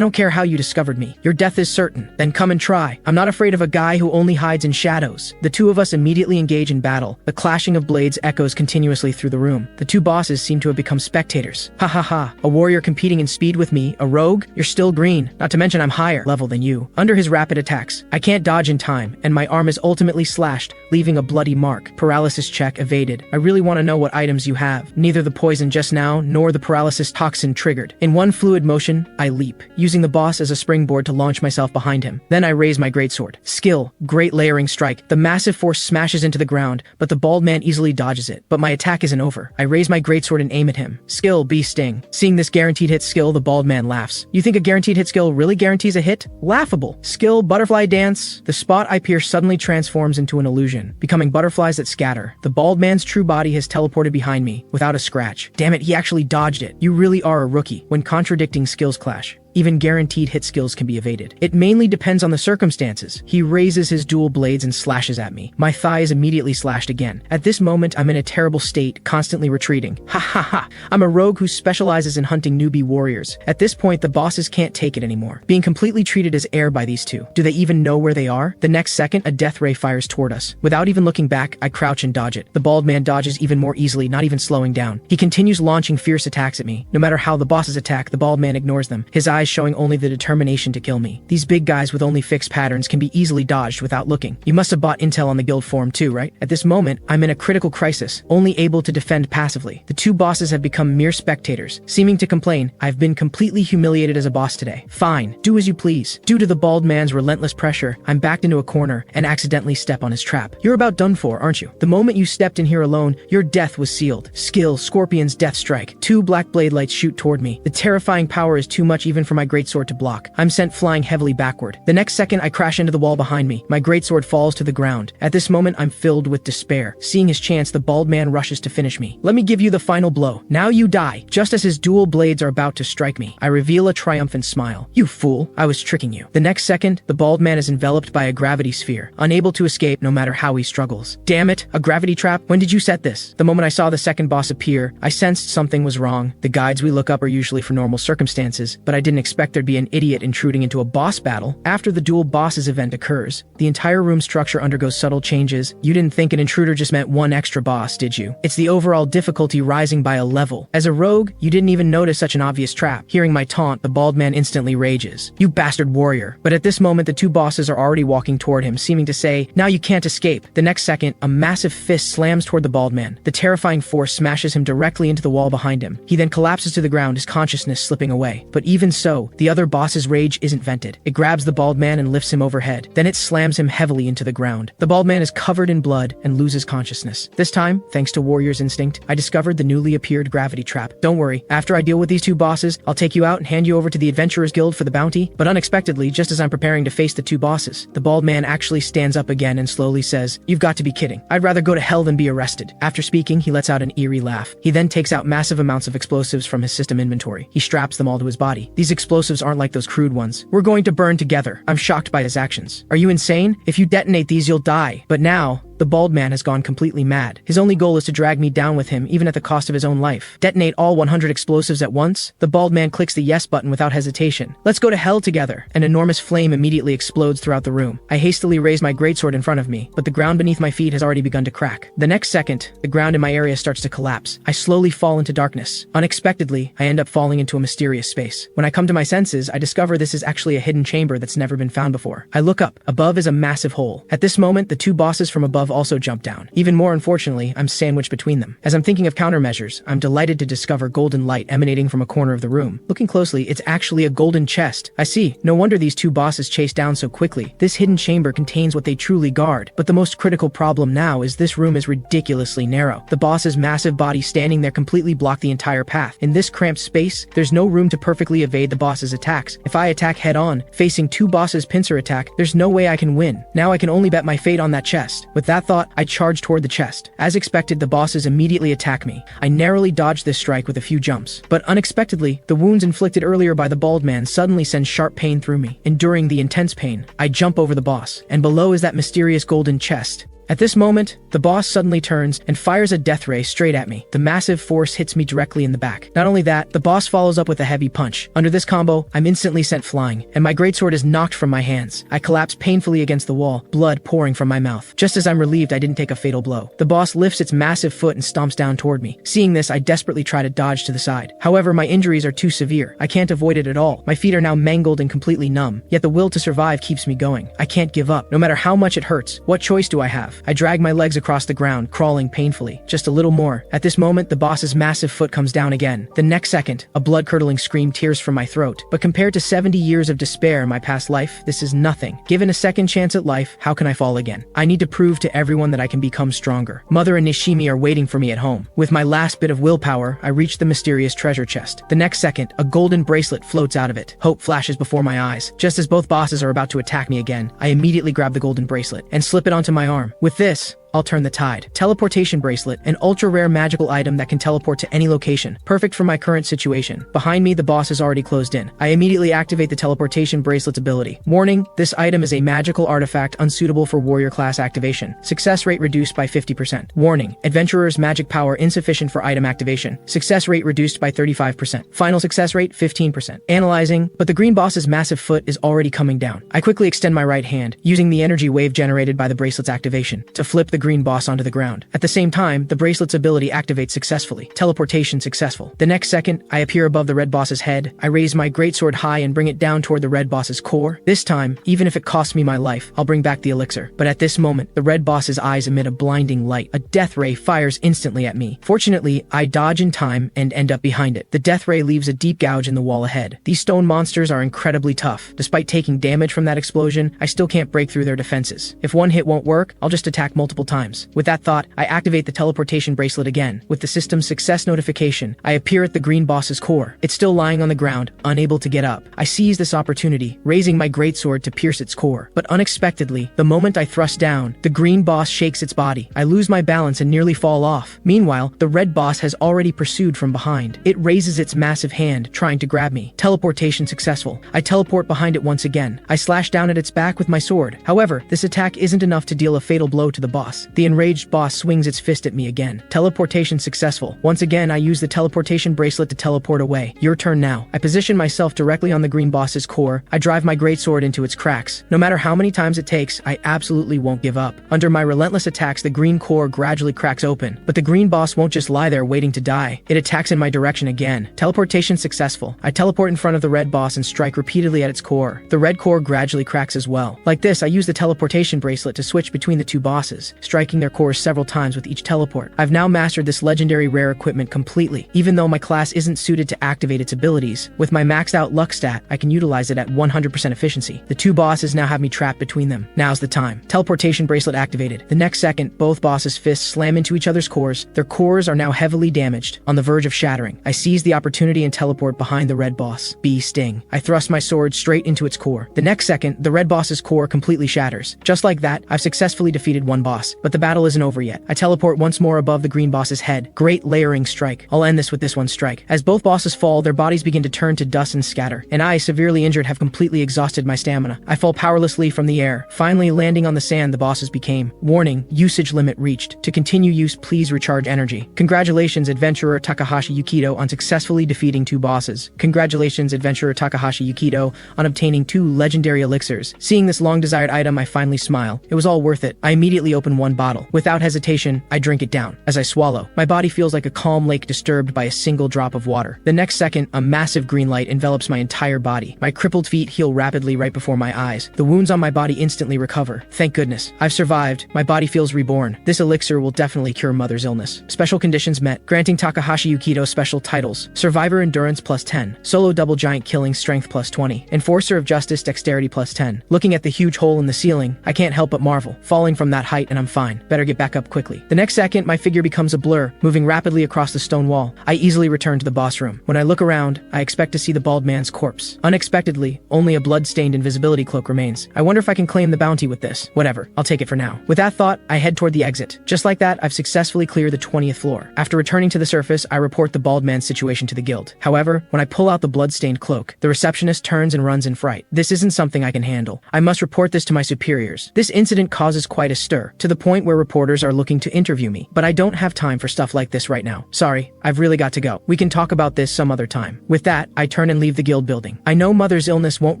don't care how you discovered me. Your death is certain. Then come and try. I'm not afraid of a guy who only hides in shadows. The two of us immediately engage in battle. The clashing of blades echoes continuously through the room. The two bosses seem to have become spectators. Ha ha ha. A warrior competing in speed with me, a rogue? You're still green. Not to mention I'm higher level than you. Under his rapid attacks, I can't dodge in time, and my arm is ultimately slashed, leaving a bloody mark. Paralysis check evaded. I really want to know what items you have. Neither the poison just now, nor the paralysis toxin triggered. In one fluid motion, I leap, using the boss as a springboard to launch myself behind him. Then I raise my greatsword. Skill, great layering strike. The massive force smashes into the ground, but the bald man easily dodges it. But my attack isn't over. I raise my greatsword and aim at him. Skill, bee sting. Seeing this guaranteed hit skill, the bald man laughs. You think a guaranteed hit skill really guarantees a hit? Laughable. Skill, butterfly dance. The spot I pierce suddenly transforms into an illusion, becoming butterflies that scatter. The bald man's true body has teleported behind me, without a scratch. Damn it, he actually dodged it. You really are a rookie. When contradicting skills clash, even guaranteed hit skills can be evaded. It mainly depends on the circumstances. He raises his dual blades and slashes at me. My thigh is immediately slashed again. At this moment, I'm in a terrible state, constantly retreating. Ha ha ha. I'm a rogue who specializes in hunting newbie warriors. At this point, the bosses can't take it anymore, being completely treated as air by these two. Do they even know where they are? The next second, a death ray fires toward us. Without even looking back, I crouch and dodge it. The bald man dodges even more easily, not even slowing down. He continues launching fierce attacks at me. No matter how the bosses attack, the bald man ignores them, his eyes showing only the determination to kill me. These big guys with only fixed patterns can be easily dodged without looking. You must have bought intel on the guild forum too, right? At this moment, I'm in a critical crisis, only able to defend passively. The two bosses have become mere spectators, seeming to complain, I've been completely humiliated as a boss today. Fine, do as you please. Due to the bald man's relentless pressure, I'm backed into a corner and accidentally step on his trap. You're about done for, aren't you? The moment you stepped in here alone, your death was sealed. Skill, Scorpion's death strike. Two black blade lights shoot toward me. The terrifying power is too much even for my greatsword to block. I'm sent flying heavily backward. The next second, I crash into the wall behind me. My greatsword falls to the ground. At this moment, I'm filled with despair. Seeing his chance, the bald man rushes to finish me. Let me give you the final blow. Now you die. Just as his dual blades are about to strike me, I reveal a triumphant smile. You fool, I was tricking you. The next second, the bald man is enveloped by a gravity sphere, unable to escape no matter how he struggles. Damn it, a gravity trap? When did you set this? The moment I saw the second boss appear, I sensed something was wrong. The guides we look up are usually for normal circumstances, but I didn't expect there'd be an idiot intruding into a boss battle. After the dual bosses event occurs, the entire room structure undergoes subtle changes. You didn't think an intruder just meant one extra boss, did you? It's the overall difficulty rising by a level. As a rogue, you didn't even notice such an obvious trap. Hearing my taunt, the bald man instantly rages. You bastard warrior. But at this moment, the two bosses are already walking toward him, seeming to say, now you can't escape. The next second, a massive fist slams toward the bald man. The terrifying force smashes him directly into the wall behind him. He then collapses to the ground, his consciousness slipping away. But even so, the other boss's rage isn't vented. It grabs the bald man and lifts him overhead. Then it slams him heavily into the ground. The bald man is covered in blood and loses consciousness. This time, thanks to warrior's instinct, I discovered the newly appeared gravity trap. Don't worry, after I deal with these two bosses, I'll take you out and hand you over to the Adventurers Guild for the bounty. But unexpectedly, just as I'm preparing to face the two bosses, the bald man actually stands up again and slowly says, you've got to be kidding. I'd rather go to hell than be arrested. After speaking, he lets out an eerie laugh. He then takes out massive amounts of explosives from his system inventory. He straps them all to his body. These explosives aren't like those crude ones. We're going to burn together. I'm shocked by his actions. Are you insane? If you detonate these, you'll die. But now, the bald man has gone completely mad. His only goal is to drag me down with him, even at the cost of his own life. Detonate all 100 explosives at once? The bald man clicks the yes button without hesitation. Let's go to hell together. An enormous flame immediately explodes throughout the room. I hastily raise my greatsword in front of me, but the ground beneath my feet has already begun to crack. The next second, the ground in my area starts to collapse. I slowly fall into darkness. Unexpectedly, I end up falling into a mysterious space. When I come to my senses, I discover this is actually a hidden chamber that's never been found before. I look up. Above is a massive hole. At this moment, the two bosses from above above also jump down. Even more unfortunately, I'm sandwiched between them. As I'm thinking of countermeasures, I'm delighted to discover golden light emanating from a corner of the room. Looking closely, it's actually a golden chest. I see. No wonder these two bosses chase down so quickly. This hidden chamber contains what they truly guard. But the most critical problem now is this room is ridiculously narrow. The boss's massive body standing there completely blocked the entire path. In this cramped space, there's no room to perfectly evade the boss's attacks. If I attack head-on, facing two bosses' pincer attack, there's no way I can win. Now I can only bet my fate on that chest. With that thought, I charge toward the chest. As expected, the bosses immediately attack me. I narrowly dodge this strike with a few jumps. But unexpectedly, the wounds inflicted earlier by the bald man suddenly send sharp pain through me. Enduring the intense pain, I jump over the boss, and below is that mysterious golden chest. At this moment, the boss suddenly turns and fires a death ray straight at me. The massive force hits me directly in the back. Not only that, the boss follows up with a heavy punch. Under this combo, I'm instantly sent flying, and my greatsword is knocked from my hands. I collapse painfully against the wall, blood pouring from my mouth. Just as I'm relieved I didn't take a fatal blow, the boss lifts its massive foot and stomps down toward me. Seeing this, I desperately try to dodge to the side. However, my injuries are too severe. I can't avoid it at all. My feet are now mangled and completely numb, yet the will to survive keeps me going. I can't give up, no matter how much it hurts. What choice do I have? I drag my legs across the ground, crawling painfully. Just a little more. At this moment, the boss's massive foot comes down again. The next second, a blood-curdling scream tears from my throat. But compared to 70 years of despair in my past life, this is nothing. Given a second chance at life, how can I fall again? I need to prove to everyone that I can become stronger. Mother and Nishimi are waiting for me at home. With my last bit of willpower, I reach the mysterious treasure chest. The next second, a golden bracelet floats out of it. Hope flashes before my eyes. Just as both bosses are about to attack me again, I immediately grab the golden bracelet and slip it onto my arm. With this, I'll turn the tide. Teleportation bracelet, an ultra-rare magical item that can teleport to any location. Perfect for my current situation. Behind me, the boss is already closed in. I immediately activate the teleportation bracelet's ability. Warning, this item is a magical artifact unsuitable for warrior class activation. Success rate reduced by 50%. Warning, adventurer's magic power insufficient for item activation. Success rate reduced by 35%. Final success rate 15%. Analyzing, but the green boss's massive foot is already coming down. I quickly extend my right hand, using the energy wave generated by the bracelet's activation, to flip the green boss onto the ground. At the same time, the bracelet's ability activates successfully. Teleportation successful. The next second, I appear above the red boss's head. I raise my greatsword high and bring it down toward the red boss's core. This time, even if it costs me my life, I'll bring back the elixir. But at this moment, the red boss's eyes emit a blinding light. A death ray fires instantly at me. Fortunately, I dodge in time and end up behind it. The death ray leaves a deep gouge in the wall ahead. These stone monsters are incredibly tough. Despite taking damage from that explosion, I still can't break through their defenses. If one hit won't work, I'll just attack multiple times. With that thought, I activate the teleportation bracelet again. With the system's success notification, I appear at the green boss's core. It's still lying on the ground, unable to get up. I seize this opportunity, raising my greatsword to pierce its core. But unexpectedly, the moment I thrust down, the green boss shakes its body. I lose my balance and nearly fall off. Meanwhile, the red boss has already pursued from behind. It raises its massive hand, trying to grab me. Teleportation successful. I teleport behind it once again. I slash down at its back with my sword. However, this attack isn't enough to deal a fatal blow to the boss. The enraged boss swings its fist at me again. Teleportation successful. Once again, I use the teleportation bracelet to teleport away. Your turn now. I position myself directly on the green boss's core. I drive my greatsword into its cracks. No matter how many times it takes, I absolutely won't give up. Under my relentless attacks, the green core gradually cracks open. But the green boss won't just lie there waiting to die. It attacks in my direction again. Teleportation successful. I teleport in front of the red boss and strike repeatedly at its core. The red core gradually cracks as well. Like this, I use the teleportation bracelet to switch between the two bosses, striking their cores several times with each teleport. I've now mastered this legendary rare equipment completely. Even though my class isn't suited to activate its abilities, with my maxed out luck stat, I can utilize it at 100% efficiency. The two bosses now have me trapped between them. Now's the time. Teleportation bracelet activated. The next second, both bosses' fists slam into each other's cores. Their cores are now heavily damaged, on the verge of shattering. I seize the opportunity and teleport behind the red boss. Bee Sting. I thrust my sword straight into its core. The next second, the red boss's core completely shatters. Just like that, I've successfully defeated one boss. But the battle isn't over yet. I teleport once more above the green boss's head. Great layering strike. I'll end this with this one strike. As both bosses fall, their bodies begin to turn to dust and scatter, and I, severely injured, have completely exhausted my stamina. I fall powerlessly from the air, finally landing on the sand the bosses became. Warning, usage limit reached. To continue use, please recharge energy. Congratulations, adventurer Takahashi Yukido, on successfully defeating two bosses. Congratulations, adventurer Takahashi Yukido, on obtaining two legendary elixirs. Seeing this long-desired item, I finally smile. It was all worth it. I immediately open one one bottle. Without hesitation, I drink it down. As I swallow, my body feels like a calm lake disturbed by a single drop of water. The next second, a massive green light envelops my entire body. My crippled feet heal rapidly right before my eyes. The wounds on my body instantly recover. Thank goodness. I've survived. My body feels reborn. This elixir will definitely cure mother's illness. Special conditions met. Granting Takahashi Yukito special titles. Survivor Endurance plus 10. Solo Double Giant Killing Strength plus 20. Enforcer of Justice Dexterity plus 10. Looking at the huge hole in the ceiling, I can't help but marvel. Falling from that height and I'm fine. Better get back up quickly. The next second, my figure becomes a blur, moving rapidly across the stone wall. I easily return to the boss room. When I look around, I expect to see the bald man's corpse. Unexpectedly, only a blood-stained invisibility cloak remains. I wonder if I can claim the bounty with this. Whatever, I'll take it for now. With that thought, I head toward the exit. Just like that, I've successfully cleared the 20th floor. After returning to the surface, I report the bald man's situation to the guild. However, when I pull out the blood-stained cloak, the receptionist turns and runs in fright. This isn't something I can handle. I must report this to my superiors. This incident causes quite a stir, to the point where reporters are looking to interview me. But I don't have time for stuff like this right now. Sorry, I've really got to go. We can talk about this some other time. With that, I turn and leave the guild building. I know mother's illness won't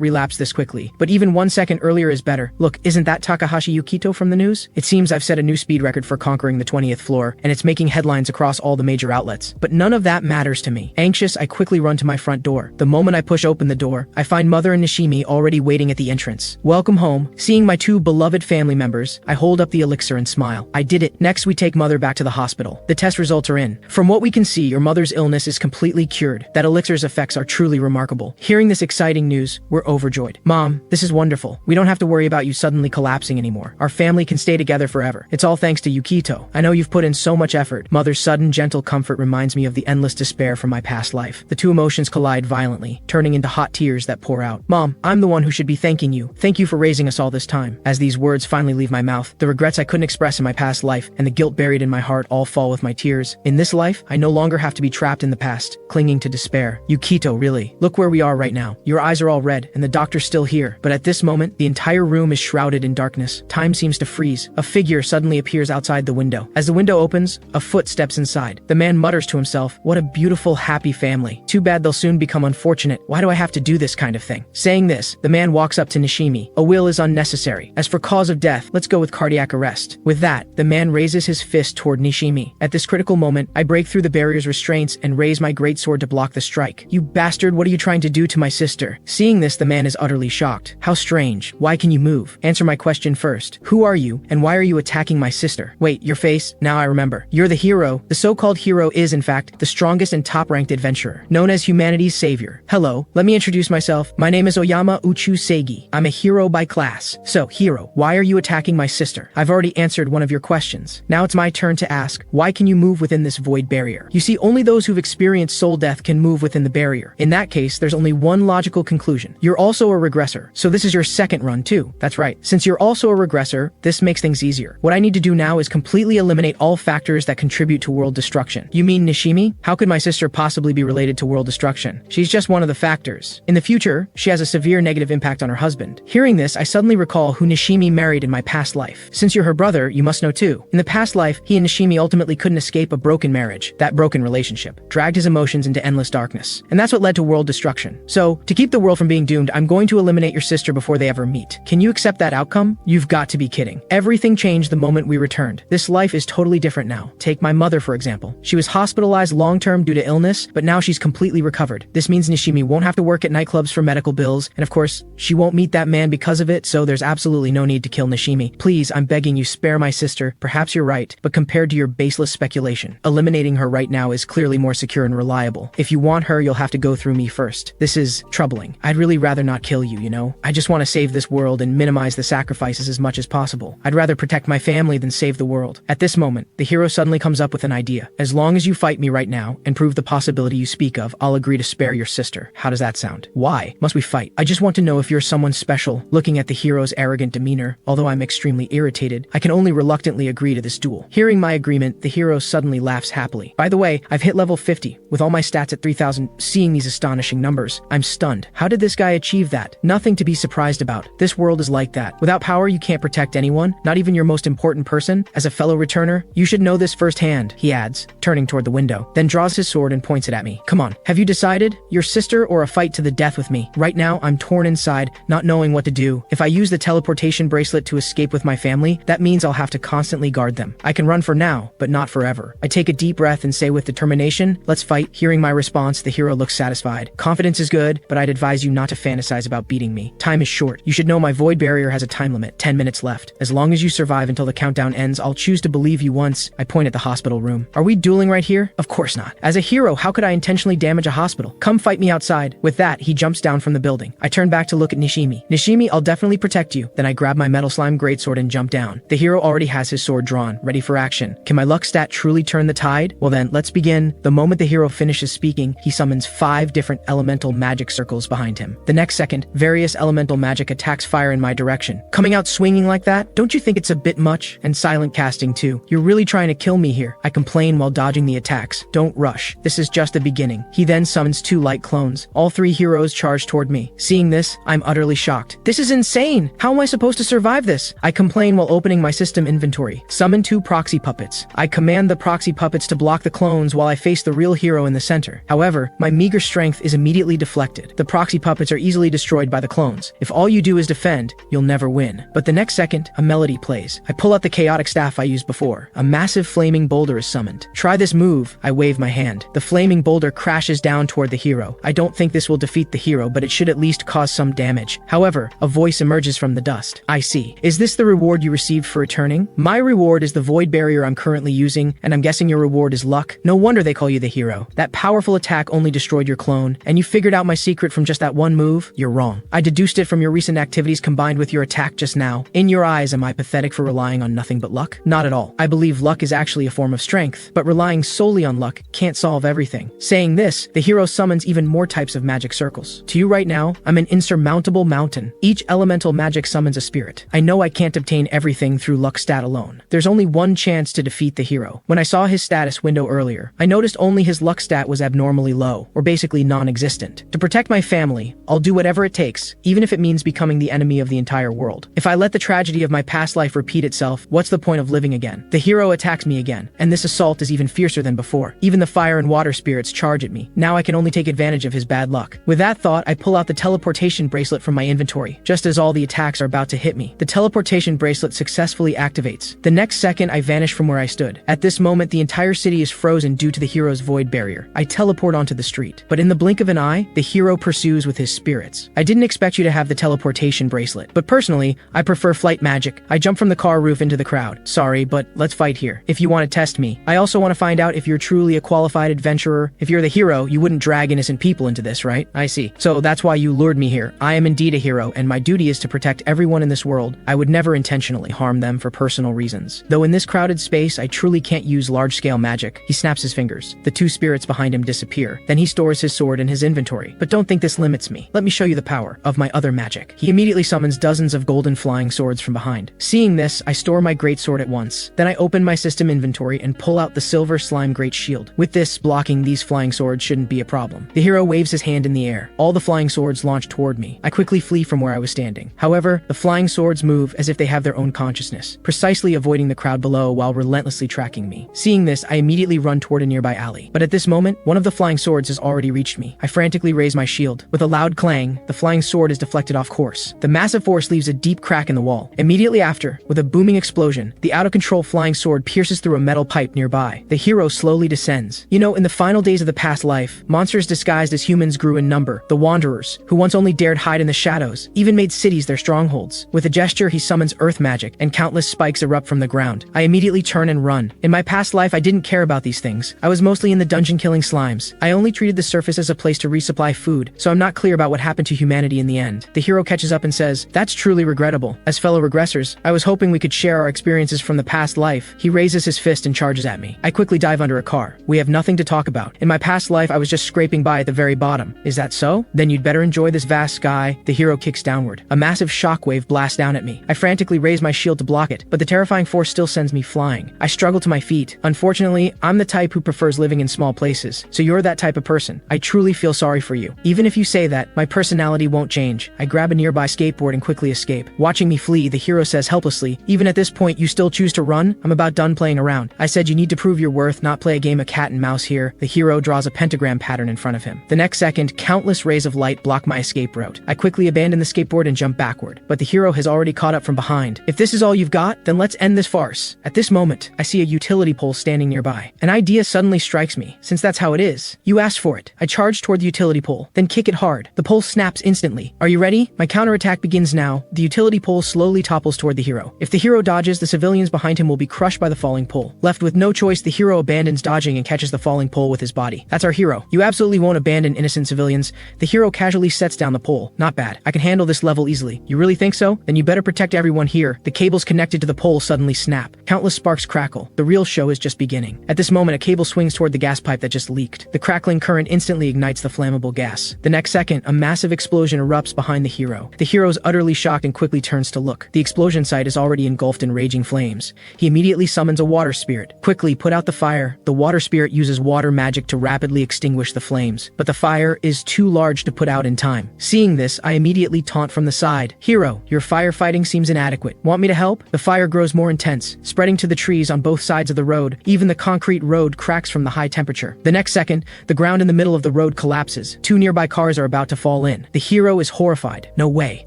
relapse this quickly, but even 1 second earlier is better. Look, isn't that Takahashi Yukito from the news? It seems I've set a new speed record for conquering the 20th floor, and it's making headlines across all the major outlets. But none of that matters to me. Anxious, I quickly run to my front door. The moment I push open the door, I find Mother and Nishimi already waiting at the entrance. Welcome home. Seeing my two beloved family members, I hold up the elixir and smile. I did it. Next, we take Mother back to the hospital. The test results are in. From what we can see, your mother's illness is completely cured. That elixir's effects are truly remarkable. Hearing this exciting news, we're overjoyed. Mom, this is wonderful. We don't have to worry about you suddenly collapsing anymore. Our family can stay together forever. It's all thanks to Yukito. I know you've put in so much effort. Mother's sudden, gentle comfort reminds me of the endless despair from my past life. The two emotions collide violently, turning into hot tears that pour out. Mom, I'm the one who should be thanking you. Thank you for raising us all this time. As these words finally leave my mouth, the regrets I couldn't express in my past life and the guilt buried in my heart all fall with my tears. In this life, I no longer have to be trapped in the past, clinging to despair. Yukito, really. Look where we are right now. Your eyes are all red, and the doctor's still here. But at this moment, the entire room is shrouded in darkness. Time seems to freeze. A figure suddenly appears outside the window. As the window opens, a foot steps inside. The man mutters to himself, "What a beautiful, happy family. Too bad they'll soon become unfortunate. Why do I have to do this kind of thing?" Saying this, the man walks up to Nishimi. "A will is unnecessary. As for cause of death, let's go with cardiac arrest." With that, the man raises his fist toward Nishimi. At this critical moment, I break through the barrier's restraints and raise my greatsword to block the strike. "You bastard, what are you trying to do to my sister?" Seeing this, the man is utterly shocked. "How strange. Why can you move? Answer my question first. Who are you, and why are you attacking my sister?" "Wait, your face? Now I remember. You're the hero." The so-called hero is, in fact, the strongest and top-ranked adventurer, known as humanity's savior. "Hello, let me introduce myself. My name is Oyama Uchu Seigi. I'm a hero by class." "So, hero, why are you attacking my sister?" "I've already answered one of your questions. Now it's my turn to ask, why can you move within this void barrier?" You see, only those who've experienced soul death can move within the barrier. In that case, there's only one logical conclusion. You're also a regressor. So this is your second run too. That's right. Since you're also a regressor, this makes things easier. What I need to do now is completely eliminate all factors that contribute to world destruction. "You mean Nishimi? How could my sister possibly be related to world destruction? She's just one of the factors. In the future, she has a severe negative impact on her husband." Hearing this, I suddenly recall who Nishimi married in my past life. Since you're her brother, you must know too. In the past life, he and Nishimi ultimately couldn't escape a broken marriage. That broken relationship dragged his emotions into endless darkness. And that's what led to world destruction. So, to keep the world from being doomed, I'm going to eliminate your sister before they ever meet. Can you accept that outcome? You've got to be kidding. Everything changed the moment we returned. This life is totally different now. Take my mother, for example. She was hospitalized long-term due to illness, but now she's completely recovered. This means Nishimi won't have to work at nightclubs for medical bills, and of course, she won't meet that man because of it, so there's absolutely no need to kill Nishimi. Please, I'm begging you, spare my sister. Perhaps you're right, but compared to your baseless speculation, eliminating her right now is clearly more secure and reliable. If you want her, you'll have to go through me first. This is troubling. I'd really rather not kill you, you know? I just want to save this world and minimize the sacrifices as much as possible. I'd rather protect my family than save the world. At this moment, the hero suddenly comes up with an idea. "As long as you fight me right now and prove the possibility you speak of, I'll agree to spare your sister." How does that sound? "Why must we fight? I just want to know if you're someone special." Looking at the hero's arrogant demeanor, although I'm extremely irritated, I can only reluctantly agree to this duel. Hearing my agreement, the hero suddenly laughs happily. "By the way, I've hit level 50, with all my stats at 3000. Seeing these astonishing numbers, I'm stunned. How did this guy achieve that? Nothing to be surprised about. This world is like that. Without power, you can't protect anyone, not even your most important person. As a fellow returner, you should know this firsthand," he adds, turning toward the window, then draws his sword and points it at me. "Come on, have you decided? Your sister or a fight to the death with me?" Right now, I'm torn inside, not knowing what to do. If I use the teleportation bracelet to escape with my family, that means means I'll have to constantly guard them. I can run for now, but not forever. I take a deep breath and say with determination, let's fight. Hearing my response, the hero looks satisfied. Confidence is good, but I'd advise you not to fantasize about beating me. Time is short. You should know my void barrier has a time limit, 10 minutes left. As long as you survive until the countdown ends, I'll choose to believe you once. I point at the hospital room. Are we dueling right here? Of course not. As a hero, how could I intentionally damage a hospital? Come fight me outside. With that, he jumps down from the building. I turn back to look at Nishimi. Nishimi, I'll definitely protect you. Then I grab my metal slime greatsword and jump down. The hero already has his sword drawn, ready for action. Can my luck stat truly turn the tide? Well then, let's begin. The moment the hero finishes speaking, he summons 5 different elemental magic circles behind him. The next second, various elemental magic attacks fire in my direction. Coming out swinging like that? Don't you think it's a bit much? And silent casting too. You're really trying to kill me here. I complain while dodging the attacks. Don't rush. This is just the beginning. He then summons 2 light clones. All 3 heroes charge toward me. Seeing this, I'm utterly shocked. This is insane! How am I supposed to survive this? I complain while opening my system inventory. Summon 2 proxy puppets. I command the proxy puppets to block the clones while I face the real hero in the center. However, my meager strength is immediately deflected. The proxy puppets are easily destroyed by the clones. If all you do is defend, you'll never win. But the next second, a melody plays. I pull out the chaotic staff I used before. A massive flaming boulder is summoned. Try this move. I wave my hand. The flaming boulder crashes down toward the hero. I don't think this will defeat the hero, but it should at least cause some damage. However, a voice emerges from the dust. I see. Is this the reward you received for returning? My reward is the void barrier I'm currently using, and I'm guessing your reward is luck. No wonder they call you the hero. That powerful attack only destroyed your clone, and you figured out my secret from just that one move? You're wrong. I deduced it from your recent activities combined with your attack just now. In your eyes, am I pathetic for relying on nothing but luck? Not at all. I believe luck is actually a form of strength, but relying solely on luck can't solve everything. Saying this, the hero summons even more types of magic circles. To you right now, I'm an insurmountable mountain. Each elemental magic summons a spirit. I know I can't obtain everything through luck stat alone. There's only one chance to defeat the hero. When I saw his status window earlier, I noticed only his luck stat was abnormally low, or basically non-existent. To protect my family, I'll do whatever it takes, even if it means becoming the enemy of the entire world. If I let the tragedy of my past life repeat itself, what's the point of living again? The hero attacks me again, and this assault is even fiercer than before. Even the fire and water spirits charge at me. Now I can only take advantage of his bad luck. With that thought, I pull out the teleportation bracelet from my inventory. Just as all the attacks are about to hit me, the teleportation bracelet successfully activates. The next second, I vanish from where I stood. At this moment, the entire city is frozen due to the hero's void barrier. I teleport onto the street, but in the blink of an eye, the hero pursues with his spirits. I didn't expect you to have the teleportation bracelet, but personally, I prefer flight magic. I jump from the car roof into the crowd. Sorry, but let's fight here. If you want to test me, I also want to find out if you're truly a qualified adventurer. If you're the hero, you wouldn't drag innocent people into this, right? I see. So that's why you lured me here. I am indeed a hero, and my duty is to protect everyone in this world. I would never intentionally harm them for personal reasons. Though in this crowded space, I truly can't use large-scale magic. He snaps his fingers. The 2 spirits behind him disappear. Then he stores his sword in his inventory. But don't think this limits me. Let me show you the power of my other magic. He immediately summons dozens of golden flying swords from behind. Seeing this, I store my greatsword at once. Then I open my system inventory and pull out the silver slime great shield. With this, blocking these flying swords shouldn't be a problem. The hero waves his hand in the air. All the flying swords launch toward me. I quickly flee from where I was standing. However, the flying swords move as if they have their own consciousness, precisely avoiding the crowd below while relentlessly tracking me. Seeing this, I immediately run toward a nearby alley. But at this moment, one of the flying swords has already reached me. I frantically raise my shield. With a loud clang, the flying sword is deflected off course. The massive force leaves a deep crack in the wall. Immediately after, with a booming explosion, the out-of-control flying sword pierces through a metal pipe nearby. The hero slowly descends. You know, in the final days of the past life, monsters disguised as humans grew in number. The Wanderers, who once only dared hide in the shadows, even made cities their strongholds. With a gesture, he summons earth magic, and countless spikes erupt from the ground. I immediately turn and run. In my past life, I didn't care about these things. I was mostly in the dungeon killing slimes. I only treated the surface as a place to resupply food, so I'm not clear about what happened to humanity in the end. The hero catches up and says, "That's truly regrettable. As fellow regressors, I was hoping we could share our experiences from the past life." He raises his fist and charges at me. I quickly dive under a car. We have nothing to talk about. In my past life, I was just scraping by at the very bottom. Is that so? Then you'd better enjoy this vast sky. The hero kicks downward. A massive shockwave blasts down at me. I frantically raise my shield to block it, but the terrifying force still sends me flying. I struggle to my feet. Unfortunately, I'm the type who prefers living in small places, so you're that type of person. I truly feel sorry for you. Even if you say that, my personality won't change. I grab a nearby skateboard and quickly escape. Watching me flee, the hero says helplessly, "Even at this point, you still choose to run? I'm about done playing around. I said you need to prove your worth, not play a game of cat and mouse here." The hero draws a pentagram pattern in front of him. The next second, countless rays of light block my escape route. I quickly abandon the skateboard and jump backward, but the hero has already caught up from behind. "If this is all you've got? Then let's end this farce. At this moment, I see a utility pole standing nearby. An idea suddenly strikes me, since that's how it is. You asked for it. I charge toward the utility pole, then kick it hard. The pole snaps instantly. Are you ready? My counterattack begins now. The utility pole slowly topples toward the hero. If the hero dodges, the civilians behind him will be crushed by the falling pole. Left with no choice, the hero abandons dodging and catches the falling pole with his body. That's our hero. You absolutely won't abandon innocent civilians. The hero casually sets down the pole. Not bad. I can handle this level easily. You really think so? Then you better protect everyone here. The cables connected to the pole suddenly snap. Countless sparks crackle. The real show is just beginning. At this moment, a cable swings toward the gas pipe that just leaked. The crackling current instantly ignites the flammable gas. The next second, a massive explosion erupts behind the hero. The hero is utterly shocked and quickly turns to look. The explosion site is already engulfed in raging flames. He immediately summons a water spirit. Quickly put out the fire. The water spirit uses water magic to rapidly extinguish the flames, but the fire is too large to put out in time. Seeing this, I immediately taunt from the side. Hero, your firefighting seems inadequate. Want me to help? The fire grows more intense, spreading to the trees on both sides of the road. Even the concrete road cracks from the high temperature. The next second, the ground in the middle of the road collapses. Two nearby cars are about to fall in. The hero is horrified. No way.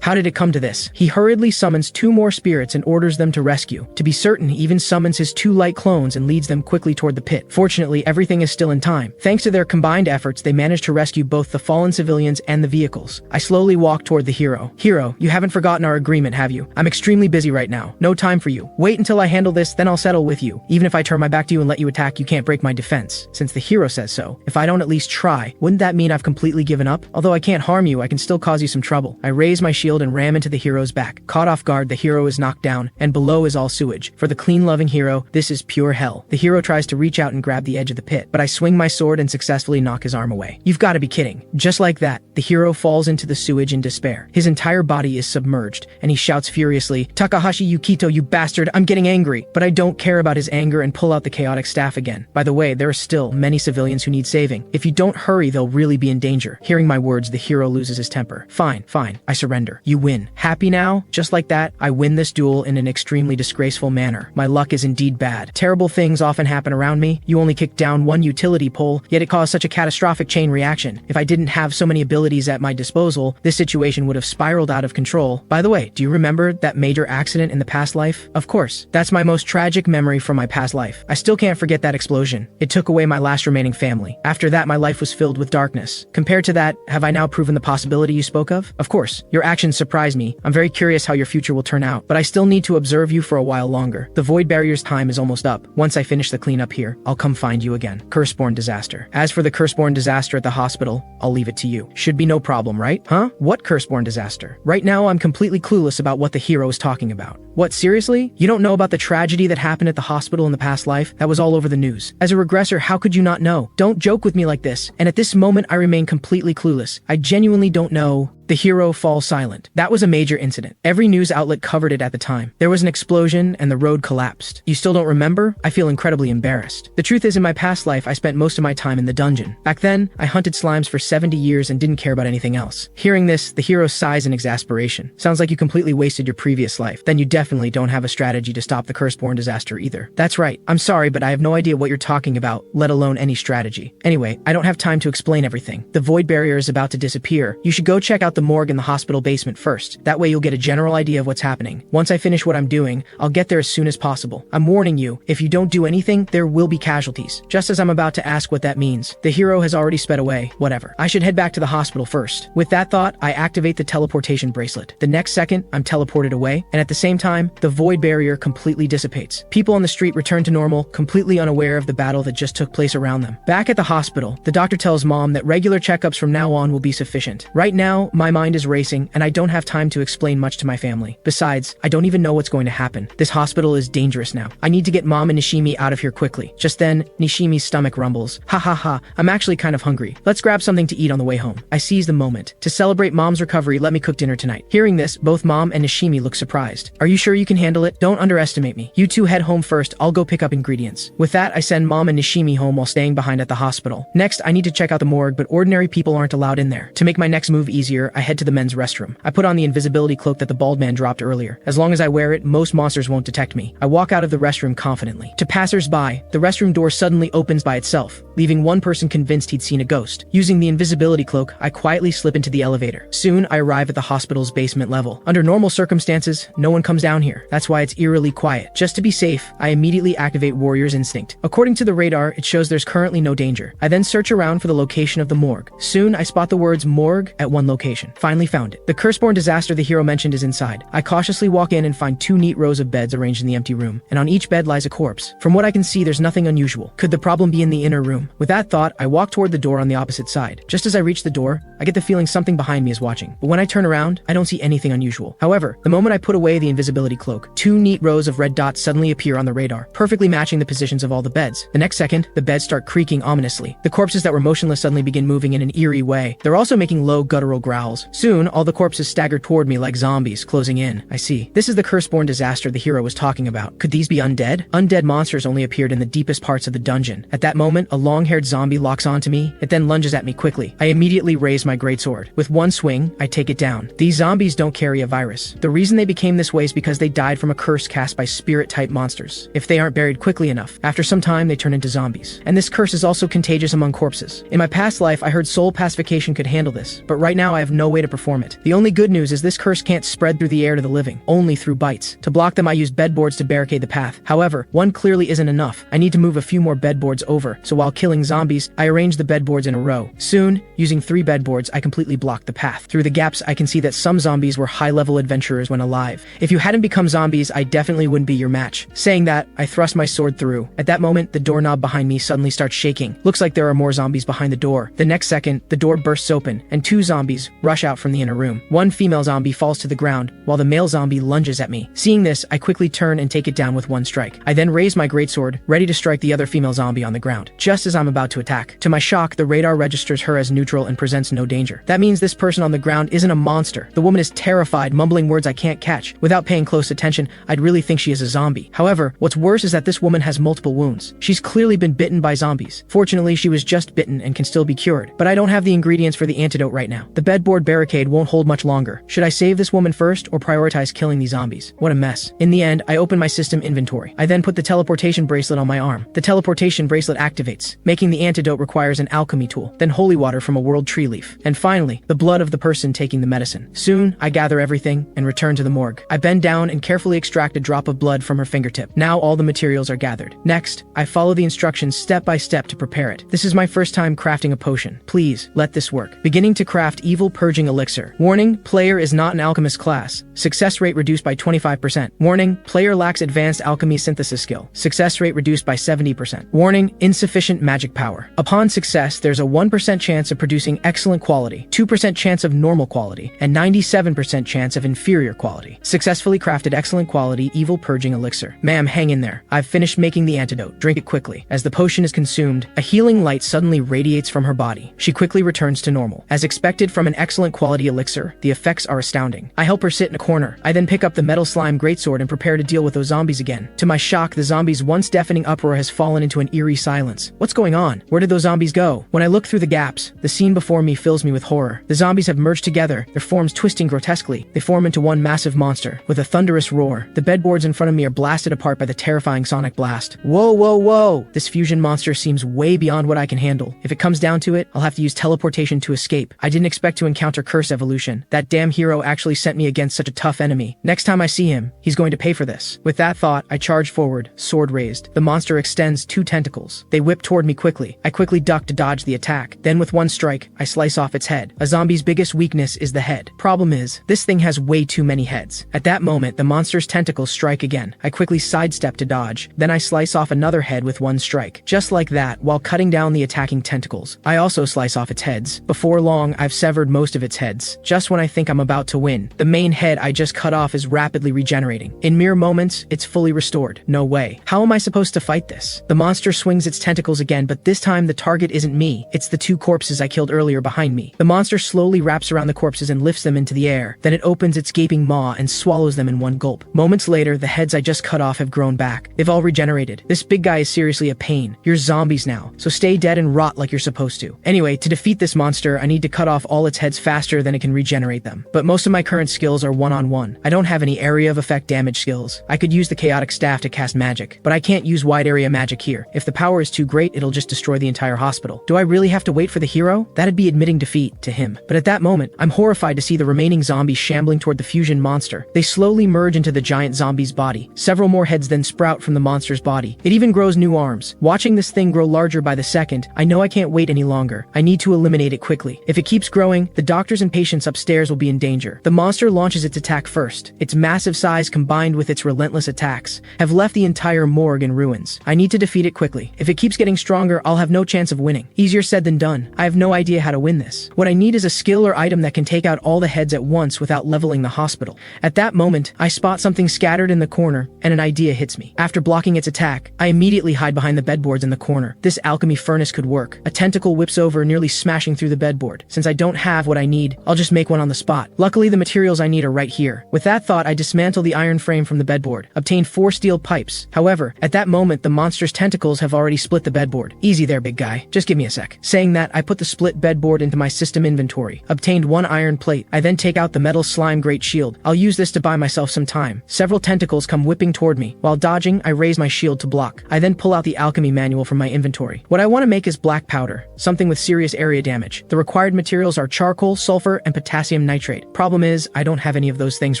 How did it come to this? He hurriedly summons two more spirits and orders them to rescue. To be certain, he even summons his two light clones and leads them quickly toward the pit. Fortunately, everything is still in time. Thanks to their combined efforts, they manage to rescue both the fallen civilians and the vehicles. I slowly walk toward the hero. Hero, you haven't forgotten our agreement, have you? I'm extremely busy right now. No time for you. Wait until I handle this, then I'll settle with you. Even if I turn my back to you and let you attack, you can't break my defense. Since the hero says so. If I don't at least try, wouldn't that mean I've completely given up? Although I can't harm you, I can still cause you some trouble. I raise my shield and ram into the hero's back. Caught off guard, the hero is knocked down, and below is all sewage. For the clean-loving hero, this is pure hell. The hero tries to reach out and grab the edge of the pit, but I swing my sword and successfully knock his arm away. You've got to be kidding. Just like that, the hero falls into the sewage in despair. His entire body is submerged, and he shouts furiously, "Takahashi Yukito, you bastard, I'm getting angry." But I don't care about his anger and pull out the chaotic staff again. By the way, there are still many civilians who need saving. If you don't hurry, they'll really be in danger. Hearing my words, the hero loses his temper. Fine, I surrender. You win. Happy now? Just like that, I win this duel in an extremely disgraceful manner. My luck is indeed bad. Terrible things often happen around me. You only kicked down one utility pole, yet it caused such a catastrophic chain reaction. If I didn't have so many abilities at my disposal, this situation would have spiraled out of control. By the way, do you remember that major accident in the past life? Of course. That's my most tragic memory from my past life. I still can't forget that explosion. It took away my last remaining family. After that, my life was filled with darkness. Compared to that, have I now proven the possibility you spoke of? Of course. Your actions surprise me. I'm very curious how your future will turn out, but I still need to observe you for a while longer. The void barrier's time is almost up. Once I finish the cleanup here, I'll come find you again. Curseborn disaster. As for the curseborn disaster at the hospital, I'll leave it to you. Should be no problem, right? Huh? What curseborn disaster? Right now, I'm completely clueless about what the hero is talking about. What, seriously? You don't know about the tragedy that happened at the hospital in the past life? That was all over the news. As a regressor, how could you not know? Don't joke with me like this. And at this moment, I remain completely clueless. I genuinely don't know. The hero falls silent. That was a major incident. Every news outlet covered it at the time. There was an explosion and the road collapsed. You still don't remember? I feel incredibly embarrassed. The truth is, in my past life, I spent most of my time in the dungeon. Back then, I hunted slimes for 70 years and didn't care about anything else. Hearing this, the hero sighs in exasperation. Sounds like you completely wasted your previous life. Then you definitely don't have a strategy to stop the curseborn disaster either. That's right. I'm sorry, but I have no idea what you're talking about, let alone any strategy. Anyway, I don't have time to explain everything. The void barrier is about to disappear. You should go check out the morgue in the hospital basement first. That way you'll get a general idea of what's happening. Once I finish what I'm doing, I'll get there as soon as possible. I'm warning you, if you don't do anything, there will be casualties. Just as I'm about to ask what that means, the hero has already sped away. Whatever. I should head back to the hospital first. With that thought, I activate the teleportation bracelet. The next second, I'm teleported away, and at the same time, the void barrier completely dissipates. People on the street return to normal, completely unaware of the battle that just took place around them. Back at the hospital, the doctor tells Mom that regular checkups from now on will be sufficient. Right now, my mind is racing, and I don't have time to explain much to my family. Besides, I don't even know what's going to happen. This hospital is dangerous now. I need to get Mom and Nishimi out of here quickly. Just then, Nishimi's stomach rumbles. Ha ha ha, I'm actually kind of hungry. Let's grab something to eat on the way home. I seize the moment. To celebrate Mom's recovery, let me cook dinner tonight. Hearing this, both Mom and Nishimi look surprised. Are you sure you can handle it? Don't underestimate me. You two head home first, I'll go pick up ingredients. With that, I send Mom and Nishimi home while staying behind at the hospital. Next, I need to check out the morgue, but ordinary people aren't allowed in there. To make my next move easier, I head to the men's restroom. I put on the invisibility cloak that the bald man dropped earlier. As long as I wear it, most monsters won't detect me. I walk out of the restroom confidently. To passers-by, the restroom door suddenly opens by itself. leaving one person convinced he'd seen a ghost. Using the invisibility cloak, I quietly slip into the elevator. Soon, I arrive at the hospital's basement level. Under normal circumstances, no one comes down here. That's why it's eerily quiet. Just to be safe, I immediately activate Warrior's Instinct. According to the radar, it shows there's currently no danger. I then search around for the location of the morgue. Soon, I spot the words morgue at one location. Finally found it. The curse-born disaster the hero mentioned is inside. I cautiously walk in and find 2 neat rows of beds arranged in the empty room, and on each bed lies a corpse. From what I can see, there's nothing unusual. Could the problem be in the inner room? With that thought, I walk toward the door on the opposite side. Just as I reach the door, I get the feeling something behind me is watching. But when I turn around, I don't see anything unusual. However, the moment I put away the invisibility cloak, 2 neat rows of red dots suddenly appear on the radar, perfectly matching the positions of all the beds. The next second, the beds start creaking ominously. The corpses that were motionless suddenly begin moving in an eerie way. They're also making low guttural growls. Soon, all the corpses stagger toward me like zombies, closing in. I see. This is the curse-born disaster the hero was talking about. Could these be undead? Undead monsters only appeared in the deepest parts of the dungeon. At that moment, a long-haired zombie locks onto me. It then lunges at me quickly. I immediately raise my greatsword. With one swing, I take it down. These zombies don't carry a virus. The reason they became this way is because they died from a curse cast by spirit-type monsters. If they aren't buried quickly enough, after some time they turn into zombies. And this curse is also contagious among corpses. In my past life, I heard soul pacification could handle this, but right now I have no way to perform it. The only good news is this curse can't spread through the air to the living, only through bites. To block them, I used bedboards to barricade the path. However, one clearly isn't enough. I need to move a few more bedboards over, so while killing zombies, I arrange the bedboards in a row. Soon, using 3 bedboards, I completely block the path. Through the gaps, I can see that some zombies were high-level adventurers when alive. If you hadn't become zombies, I definitely wouldn't be your match. Saying that, I thrust my sword through. At that moment, the doorknob behind me suddenly starts shaking. Looks like there are more zombies behind the door. The next second, the door bursts open, and 2 zombies rush out from the inner room. One female zombie falls to the ground, while the male zombie lunges at me. Seeing this, I quickly turn and take it down with one strike. I then raise my greatsword, ready to strike the other female zombie on the ground, just as I'm about to attack. To my shock, the radar registers her as neutral and presents no danger. That means this person on the ground isn't a monster. The woman is terrified, mumbling words I can't catch. Without paying close attention, I'd really think she is a zombie. However, what's worse is that this woman has multiple wounds. She's clearly been bitten by zombies. Fortunately, she was just bitten and can still be cured, but I don't have the ingredients for the antidote right now. The bedboard barricade won't hold much longer. Should I save this woman first or prioritize killing these zombies? What a mess. In the end, I open my system inventory. I then put the teleportation bracelet on my arm. The teleportation bracelet activates. Making the antidote requires an alchemy tool, then holy water from a world tree leaf, and finally, the blood of the person taking the medicine. Soon, I gather everything and return to the morgue. I bend down and carefully extract a drop of blood from her fingertip. Now all the materials are gathered. Next, I follow the instructions step by step to prepare it. This is my first time crafting a potion. Please, let this work. Beginning to craft evil purging elixir. Warning, player is not an alchemist class. Success rate reduced by 25%. Warning, player lacks advanced alchemy synthesis skill. Success rate reduced by 70%. Warning, insufficient magic power. Upon success, there's a 1% chance of producing excellent quality, 2% chance of normal quality, and 97% chance of inferior quality. Successfully crafted excellent quality evil purging elixir. Ma'am, hang in there. I've finished making the antidote. Drink it quickly. As the potion is consumed, a healing light suddenly radiates from her body. She quickly returns to normal. As expected from an excellent quality elixir, the effects are astounding. I help her sit in a corner. I then pick up the metal slime greatsword and prepare to deal with those zombies again. To my shock, the zombies' once deafening uproar has fallen into an eerie silence. What's going on? Where did those zombies go? When I look through the gaps, the scene before me fills me with horror. The zombies have merged together, their forms twisting grotesquely. They form into one massive monster. With a thunderous roar, the bedboards in front of me are blasted apart by the terrifying sonic blast. Whoa, whoa, whoa! This fusion monster seems way beyond what I can handle. If it comes down to it, I'll have to use teleportation to escape. I didn't expect to encounter curse evolution. That damn hero actually sent me against such a tough enemy. Next time I see him, he's going to pay for this. With that thought, I charge forward, sword raised. The monster extends 2 tentacles. They whip toward me quickly. I quickly duck to dodge the attack. Then with one strike, I slice off its head. A zombie's biggest weakness is the head. Problem is, this thing has way too many heads. At that moment, the monster's tentacles strike again. I quickly sidestep to dodge. Then I slice off another head with one strike. Just like that, while cutting down the attacking tentacles, I also slice off its heads. Before long, I've severed most of its heads. Just when I think I'm about to win, the main head I just cut off is rapidly regenerating. In mere moments, it's fully restored. No way. How am I supposed to fight this? The monster swings its tentacles again, but this time the target isn't me. It's the 2 corpses I killed earlier behind me. The monster slowly wraps around the corpses and lifts them into the air. Then it opens its gaping maw and swallows them in one gulp. Moments later, the heads I just cut off have grown back. They've all regenerated. This big guy is seriously a pain. You're zombies now, so stay dead and rot like you're supposed to. Anyway, to defeat this monster, I need to cut off all its heads faster than it can regenerate them. But most of my current skills are one-on-one. I don't have any area of effect damage skills. I could use the chaotic staff to cast magic, but I can't use wide area magic here. If the power is too great, it'll it'll just destroy the entire hospital. Do I really have to wait for the hero? That'd be admitting defeat to him. But at that moment, I'm horrified to see the remaining zombies shambling toward the fusion monster. They slowly merge into the giant zombie's body. Several more heads then sprout from the monster's body. It even grows new arms. Watching this thing grow larger by the second, I know I can't wait any longer. I need to eliminate it quickly. If it keeps growing, the doctors and patients upstairs will be in danger. The monster launches its attack first. Its massive size combined with its relentless attacks have left the entire morgue in ruins. I need to defeat it quickly. If it keeps getting stronger, I'll have no chance of winning. Easier said than done. I have no idea how to win this. What I need is a skill or item that can take out all the heads at once without leveling the hospital. At that moment, I spot something scattered in the corner, and an idea hits me. After blocking its attack, I immediately hide behind the bedboards in the corner. This alchemy furnace could work. A tentacle whips over, nearly smashing through the bedboard. Since I don't have what I need, I'll just make one on the spot. Luckily, the materials I need are right here. With that thought, I dismantle the iron frame from the bedboard, obtain 4 steel pipes. However, at that moment, the monster's tentacles have already split the bedboard. Easy there, big guy. Just give me a sec. Saying that, I put the split bedboard into my system inventory, obtained 1 iron plate. I then take out the metal slime great shield. I'll use this to buy myself some time. Several tentacles come whipping toward me. While dodging, I raise my shield to block. I then pull out the alchemy manual from my inventory. What I want to make is black powder, something with serious area damage. The required materials are charcoal, sulfur, and potassium nitrate. Problem is, I don't have any of those things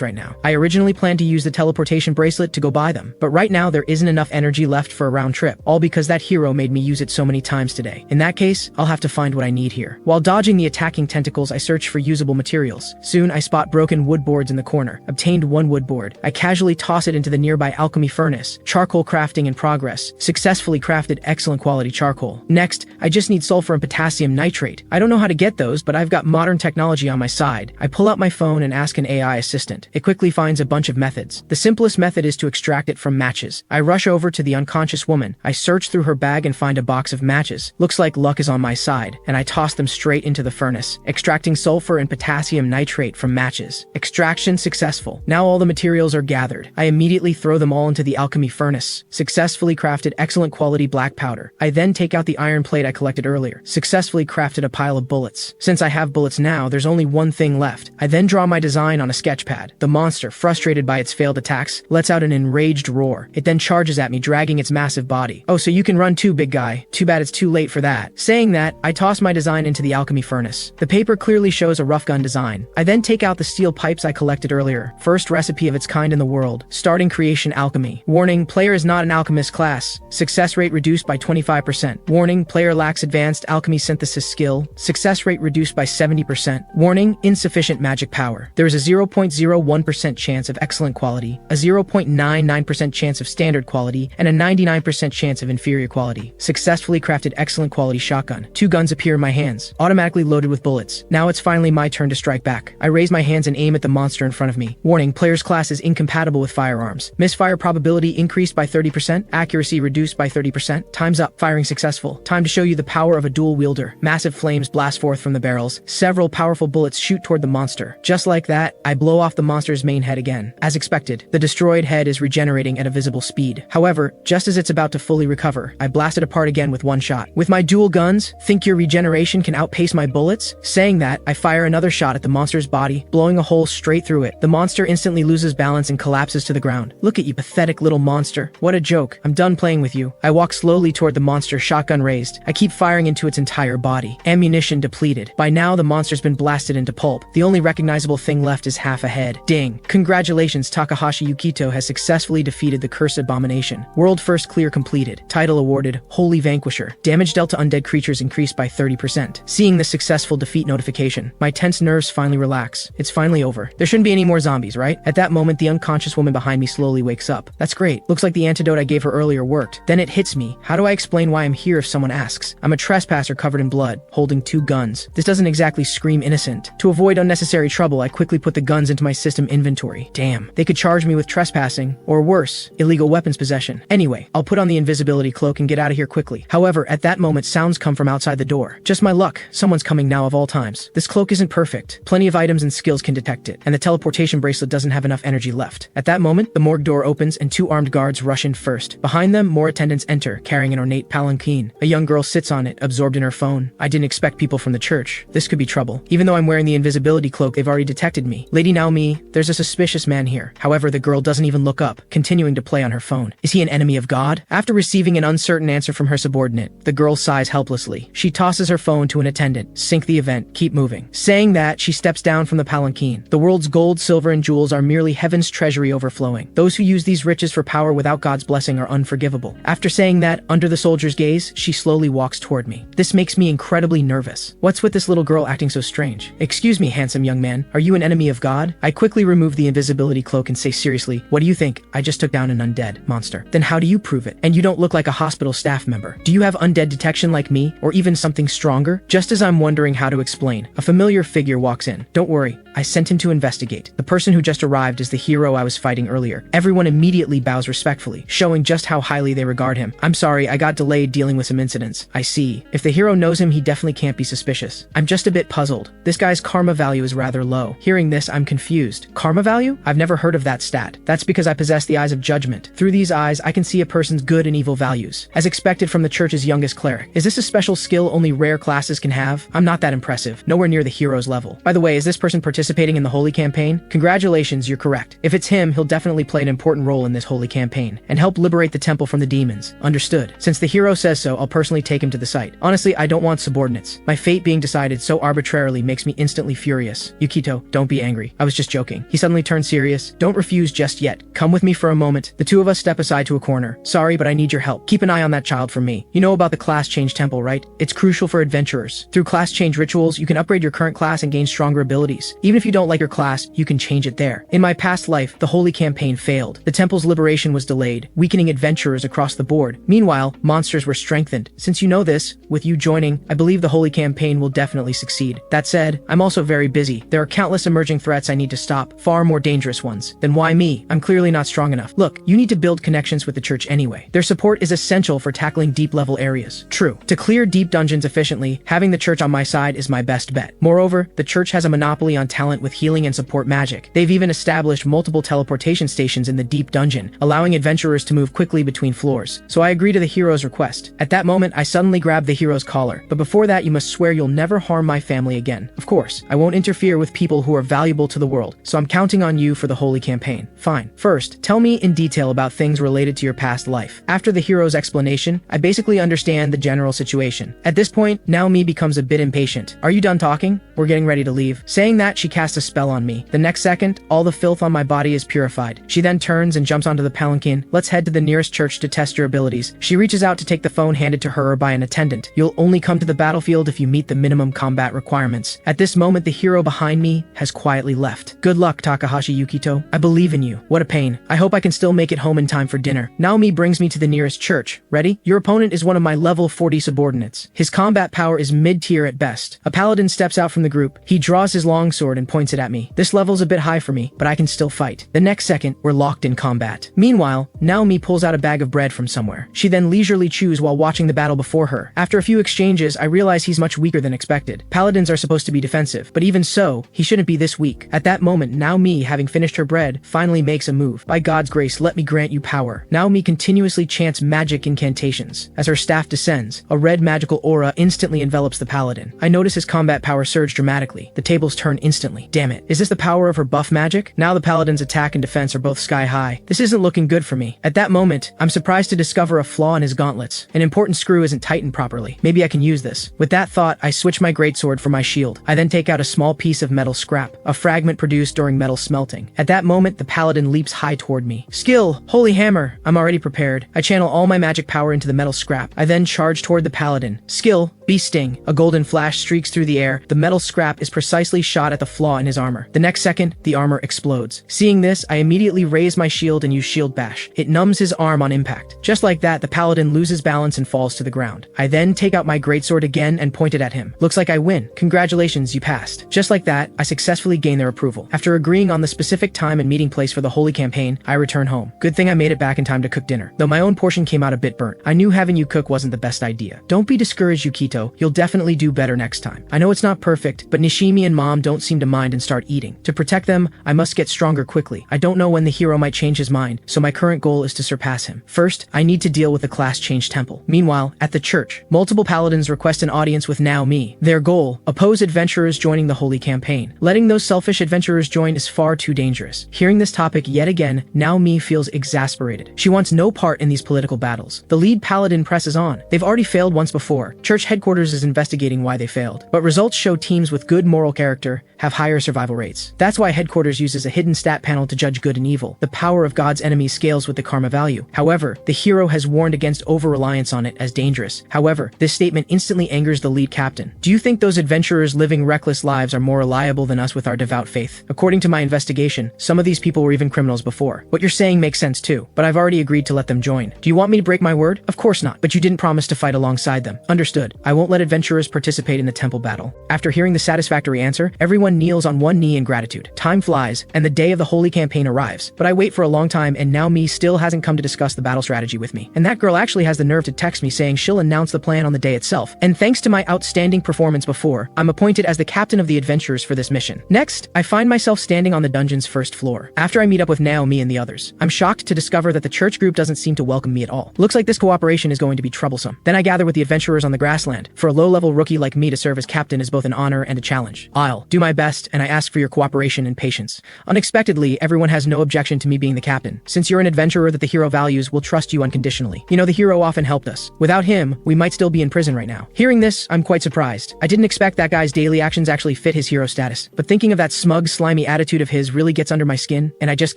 right now. I originally planned to use the teleportation bracelet to go buy them, but right now there isn't enough energy left for a round trip, all because that hero made me use it so many times today. In that case, I'll have to find what I need here. While dodging the attacking tentacles, I search for usable materials. Soon, I spot broken wood boards in the corner. Obtained 1 wood board. I casually toss it into the nearby alchemy furnace. Charcoal crafting in progress. Successfully crafted excellent quality charcoal. Next, I just need sulfur and potassium nitrate. I don't know how to get those, but I've got modern technology on my side. I pull out my phone and ask an AI assistant. It quickly finds a bunch of methods. The simplest method is to extract it from matches. I rush over to the unconscious woman. I search through her bag and find a box of matches. Looks like luck is on my side, and I toss them straight into the furnace, extracting sulfur and potassium nitrate from matches. Extraction successful. Now all the materials are gathered. I immediately throw them all into the alchemy furnace. Successfully crafted excellent quality black powder. I then take out the iron plate I collected earlier. Successfully crafted a pile of bullets. Since I have bullets now, there's only one thing left. I then draw my design on a sketch pad. The monster, frustrated by its failed attacks, lets out an enraged roar. It then charges at me, dragging its massive body. Oh, so you can run too, big guy. Too bad it's too late for that. Saying that, I toss my design into the alchemy furnace. The paper clearly shows a rough gun design. I then take out the steel pipes I collected earlier. First recipe of its kind in the world. Starting creation alchemy. Warning, player is not an alchemist class. Success rate reduced by 25%. Warning, player lacks advanced alchemy synthesis skill. Success rate reduced by 70%. Warning, insufficient magic power. There is a 0.01% chance of excellent quality, a 0.99% chance of standard quality, and a 99% chance of inferior quality. Successfully crafted excellent quality shotgun. 2 guns appear in my hands, automatically loaded with bullets. Now it's finally my turn to strike back. I raise my hands and aim at the monster in front of me. Warning, player's class is incompatible with firearms. Misfire probability increased by 30%, accuracy reduced by 30%. Time's up, firing successful. Time to show you the power of a dual wielder. Massive flames blast forth from the barrels. Several powerful bullets shoot toward the monster. Just like that, I blow off the monster's main head again. As expected, the destroyed head is regenerating at a visible speed. However, just as it's about to fully recover, I blast it apart again with 1 shot. With my dual guns, think your regeneration can outpace my bullets? Saying that, I fire another shot at the monster's body, blowing a hole straight through it. The monster instantly loses balance and collapses to the ground. Look at you, pathetic little monster. What a joke. I'm done playing with you. I walk slowly toward the monster, shotgun raised. I keep firing into its entire body. Ammunition depleted. By now, the monster's been blasted into pulp. The only recognizable thing left is half a head. Ding. Congratulations, Takahashi Yukito has successfully defeated the cursed abomination. World first clear completed. Title awarded, Holy Vanquisher. Damage dealt to undead creatures increased by 30%. Seeing the successful defeat notification, my tense nerves finally relax. It's finally over. There shouldn't be any more zombies, right? At that moment, the unconscious woman behind me slowly wakes up. That's great. Looks like the antidote I gave her earlier worked. Then it hits me. How do I explain why I'm here if someone asks? I'm a trespasser covered in blood, holding 2 guns. This doesn't exactly scream innocent. To avoid unnecessary trouble, I quickly put the guns into my system inventory. Damn. They could charge me with trespassing, or worse, illegal weapons possession. Anyway, I'll put on the invisibility cloak and get out of here quickly. However, at that moment, sounds come from outside the door. Just my luck. Someone's coming now of all times. This cloak isn't perfect. Plenty of items and skills can detect it, and the teleportation bracelet doesn't have enough energy left. At that moment, the morgue door opens and 2 armed guards rush in first. Behind them, more attendants enter, carrying an ornate palanquin. A young girl sits on it, absorbed in her phone. I didn't expect people from the church. This could be trouble. Even though I'm wearing the invisibility cloak, they've already detected me. Lady Naomi, there's a suspicious man here. However, the girl doesn't even look up, continuing to play on her phone. Is he an enemy of God? After receiving an uncertain answer from her her subordinate. The girl sighs helplessly. She tosses her phone to an attendant. Sync the event. Keep moving. Saying that, she steps down from the palanquin. The world's gold, silver, and jewels are merely heaven's treasury overflowing. Those who use these riches for power without God's blessing are unforgivable. After saying that, under the soldier's gaze, she slowly walks toward me. This makes me incredibly nervous. What's with this little girl acting so strange? Excuse me, handsome young man. Are you an enemy of God? I quickly remove the invisibility cloak and say seriously, what do you think? I just took down an undead monster. Then how do you prove it? And you don't look like a hospital staff member. Do you have undead detection like me? Or even something stronger? Just as I'm wondering how to explain, a familiar figure walks in. Don't worry, I sent him to investigate. The person who just arrived is the hero I was fighting earlier. Everyone immediately bows respectfully, showing just how highly they regard him. I'm sorry, I got delayed dealing with some incidents. I see. If the hero knows him, he definitely can't be suspicious. I'm just a bit puzzled. This guy's karma value is rather low. Hearing this, I'm confused. Karma value? I've never heard of that stat. That's because I possess the eyes of judgment. Through these eyes, I can see a person's good and evil values, as expected from the church's youngest cleric. Is this a special skill only rare classes can have? I'm not that impressive. Nowhere near the hero's level. By the way, is this person participating in the holy campaign? Congratulations, you're correct. If it's him, he'll definitely play an important role in this holy campaign and help liberate the temple from the demons. Understood. Since the hero says so, I'll personally take him to the site. Honestly, I don't want subordinates. My fate being decided so arbitrarily makes me instantly furious. Yukito, don't be angry. I was just joking. He suddenly turned serious. Don't refuse just yet. Come with me for a moment. The two of us step aside to a corner. Sorry, but I need your help. Keep an eye on that child for me. You know about the class change temple, right? It's crucial for adventurers. Through class change rituals, you can upgrade your current class and gain stronger abilities. Even if you don't like your class, you can change it there. In my past life, the holy campaign failed. The temple's liberation was delayed, weakening adventurers across the board. Meanwhile, monsters were strengthened. Since you know this, with you joining, I believe the holy campaign will definitely succeed. That said, I'm also very busy. There are countless emerging threats I need to stop, far more dangerous ones. Then why me? I'm clearly not strong enough. Look, you need to build connections with the church anyway. Their support is essential for tackling deep-level areas. True. To clear deep dungeons efficiently, having the church on my side is my best bet. Moreover, the church has a monopoly on talent with healing and support magic. They've even established multiple teleportation stations in the deep dungeon, allowing adventurers to move quickly between floors. So I agree to the hero's request. At that moment, I suddenly grab the hero's collar. But before that, you must swear you'll never harm my family again. Of course, I won't interfere with people who are valuable to the world, so I'm counting on you for the holy campaign. Fine. First, tell me in detail about things related to your past life. After the hero's explanation, I basically understand the general situation. At this point, Naomi becomes a bit impatient. Are you done talking? We're getting ready to leave. Saying that, she casts a spell on me. The next second, all the filth on my body is purified. She then turns and jumps onto the palanquin. Let's head to the nearest church to test your abilities. She reaches out to take the phone handed to her by an attendant. You'll only come to the battlefield if you meet the minimum combat requirements. At this moment, the hero behind me has quietly left. Good luck, Takahashi Yukito. I believe in you. What a pain. I hope I can still make it home in time for dinner. Naomi brings me to the nearest church. Ready? Your opponent is one of my level 40 subordinates. His combat power is mid-tier at best. A paladin steps out from the group. He draws his longsword and points it at me. This level's a bit high for me, but I can still fight. The next second, we're locked in combat. Meanwhile, Naomi pulls out a bag of bread from somewhere. She then leisurely chews while watching the battle before her. After a few exchanges, I realize he's much weaker than expected. Paladins are supposed to be defensive, but even so, he shouldn't be this weak. At that moment, Naomi, having finished her bread, finally makes a move. By God's grace, let me grant you power. Naomi continuously chants magic incantations. As her staff descends, a red magical aura instantly envelops the paladin. I notice his combat power surge dramatically. The tables turn instantly. Damn it. Is this the power of her buff magic? Now the paladin's attack and defense are both sky high. This isn't looking good for me. At that moment, I'm surprised to discover a flaw in his gauntlets. An important screw isn't tightened properly. Maybe I can use this. With that thought, I switch my greatsword for my shield. I then take out a small piece of metal scrap, a fragment produced during metal smelting. At that moment, the paladin leaps high toward me. Skill! Holy hammer! I'm already prepared. I channel all my magic power into the metal scrap. I then charge toward the paladin. Skill! Beast sting. A golden flash streaks through the air. The metal scrap is precisely shot at the flaw in his armor. The next second, the armor explodes. Seeing this, I immediately raise my shield and use shield bash. It numbs his arm on impact. Just like that, the paladin loses balance and falls to the ground. I then take out my greatsword again and point it at him. Looks like I win. Congratulations, you passed. Just like that, I successfully gain their approval. After agreeing on the specific time and meeting place for the holy campaign, I return home. Good thing I made it back in time to cook dinner. Though my own portion came out a bit burnt. I knew having you cook wasn't the best idea. Don't be discouraged, Yukito. Kaito, you'll definitely do better next time. I know it's not perfect, but Nishimi and Mom don't seem to mind and start eating. To protect them, I must get stronger quickly. I don't know when the hero might change his mind, so my current goal is to surpass him. First, I need to deal with the class change temple. Meanwhile, at the church, multiple paladins request an audience with Naomi. Their goal, oppose adventurers joining the holy campaign. Letting those selfish adventurers join is far too dangerous. Hearing this topic yet again, Naomi feels exasperated. She wants no part in these political battles. The lead paladin presses on. They've already failed once before. Church headquarters is investigating why they failed. But results show teams with good moral character have higher survival rates. That's why headquarters uses a hidden stat panel to judge good and evil. The power of God's enemies scales with the karma value. However, the hero has warned against over-reliance on it as dangerous. However, this statement instantly angers the lead captain. Do you think those adventurers living reckless lives are more reliable than us with our devout faith? According to my investigation, some of these people were even criminals before. What you're saying makes sense too, but I've already agreed to let them join. Do you want me to break my word? Of course not, but you didn't promise to fight alongside them. Understood. I won't let adventurers participate in the temple battle. After hearing the satisfactory answer, everyone kneels on one knee in gratitude. Time flies, and the day of the holy campaign arrives. But I wait for a long time, and Naomi still hasn't come to discuss the battle strategy with me. And that girl actually has the nerve to text me saying she'll announce the plan on the day itself. And thanks to my outstanding performance before, I'm appointed as the captain of the adventurers for this mission. Next, I find myself standing on the dungeon's first floor. After I meet up with Naomi and the others, I'm shocked to discover that the church group doesn't seem to welcome me at all. Looks like this cooperation is going to be troublesome. Then I gather with the adventurers on the grassland. For a low-level rookie like me to serve as captain is both an honor and a challenge. I'll do my best, and I ask for your cooperation and patience. Unexpectedly, everyone has no objection to me being the captain. Since you're an adventurer that the hero values, we'll trust you unconditionally. You know, the hero often helped us. Without him, we might still be in prison right now. Hearing this, I'm quite surprised. I didn't expect that guy's daily actions actually fit his hero status. But thinking of that smug, slimy attitude of his really gets under my skin, and I just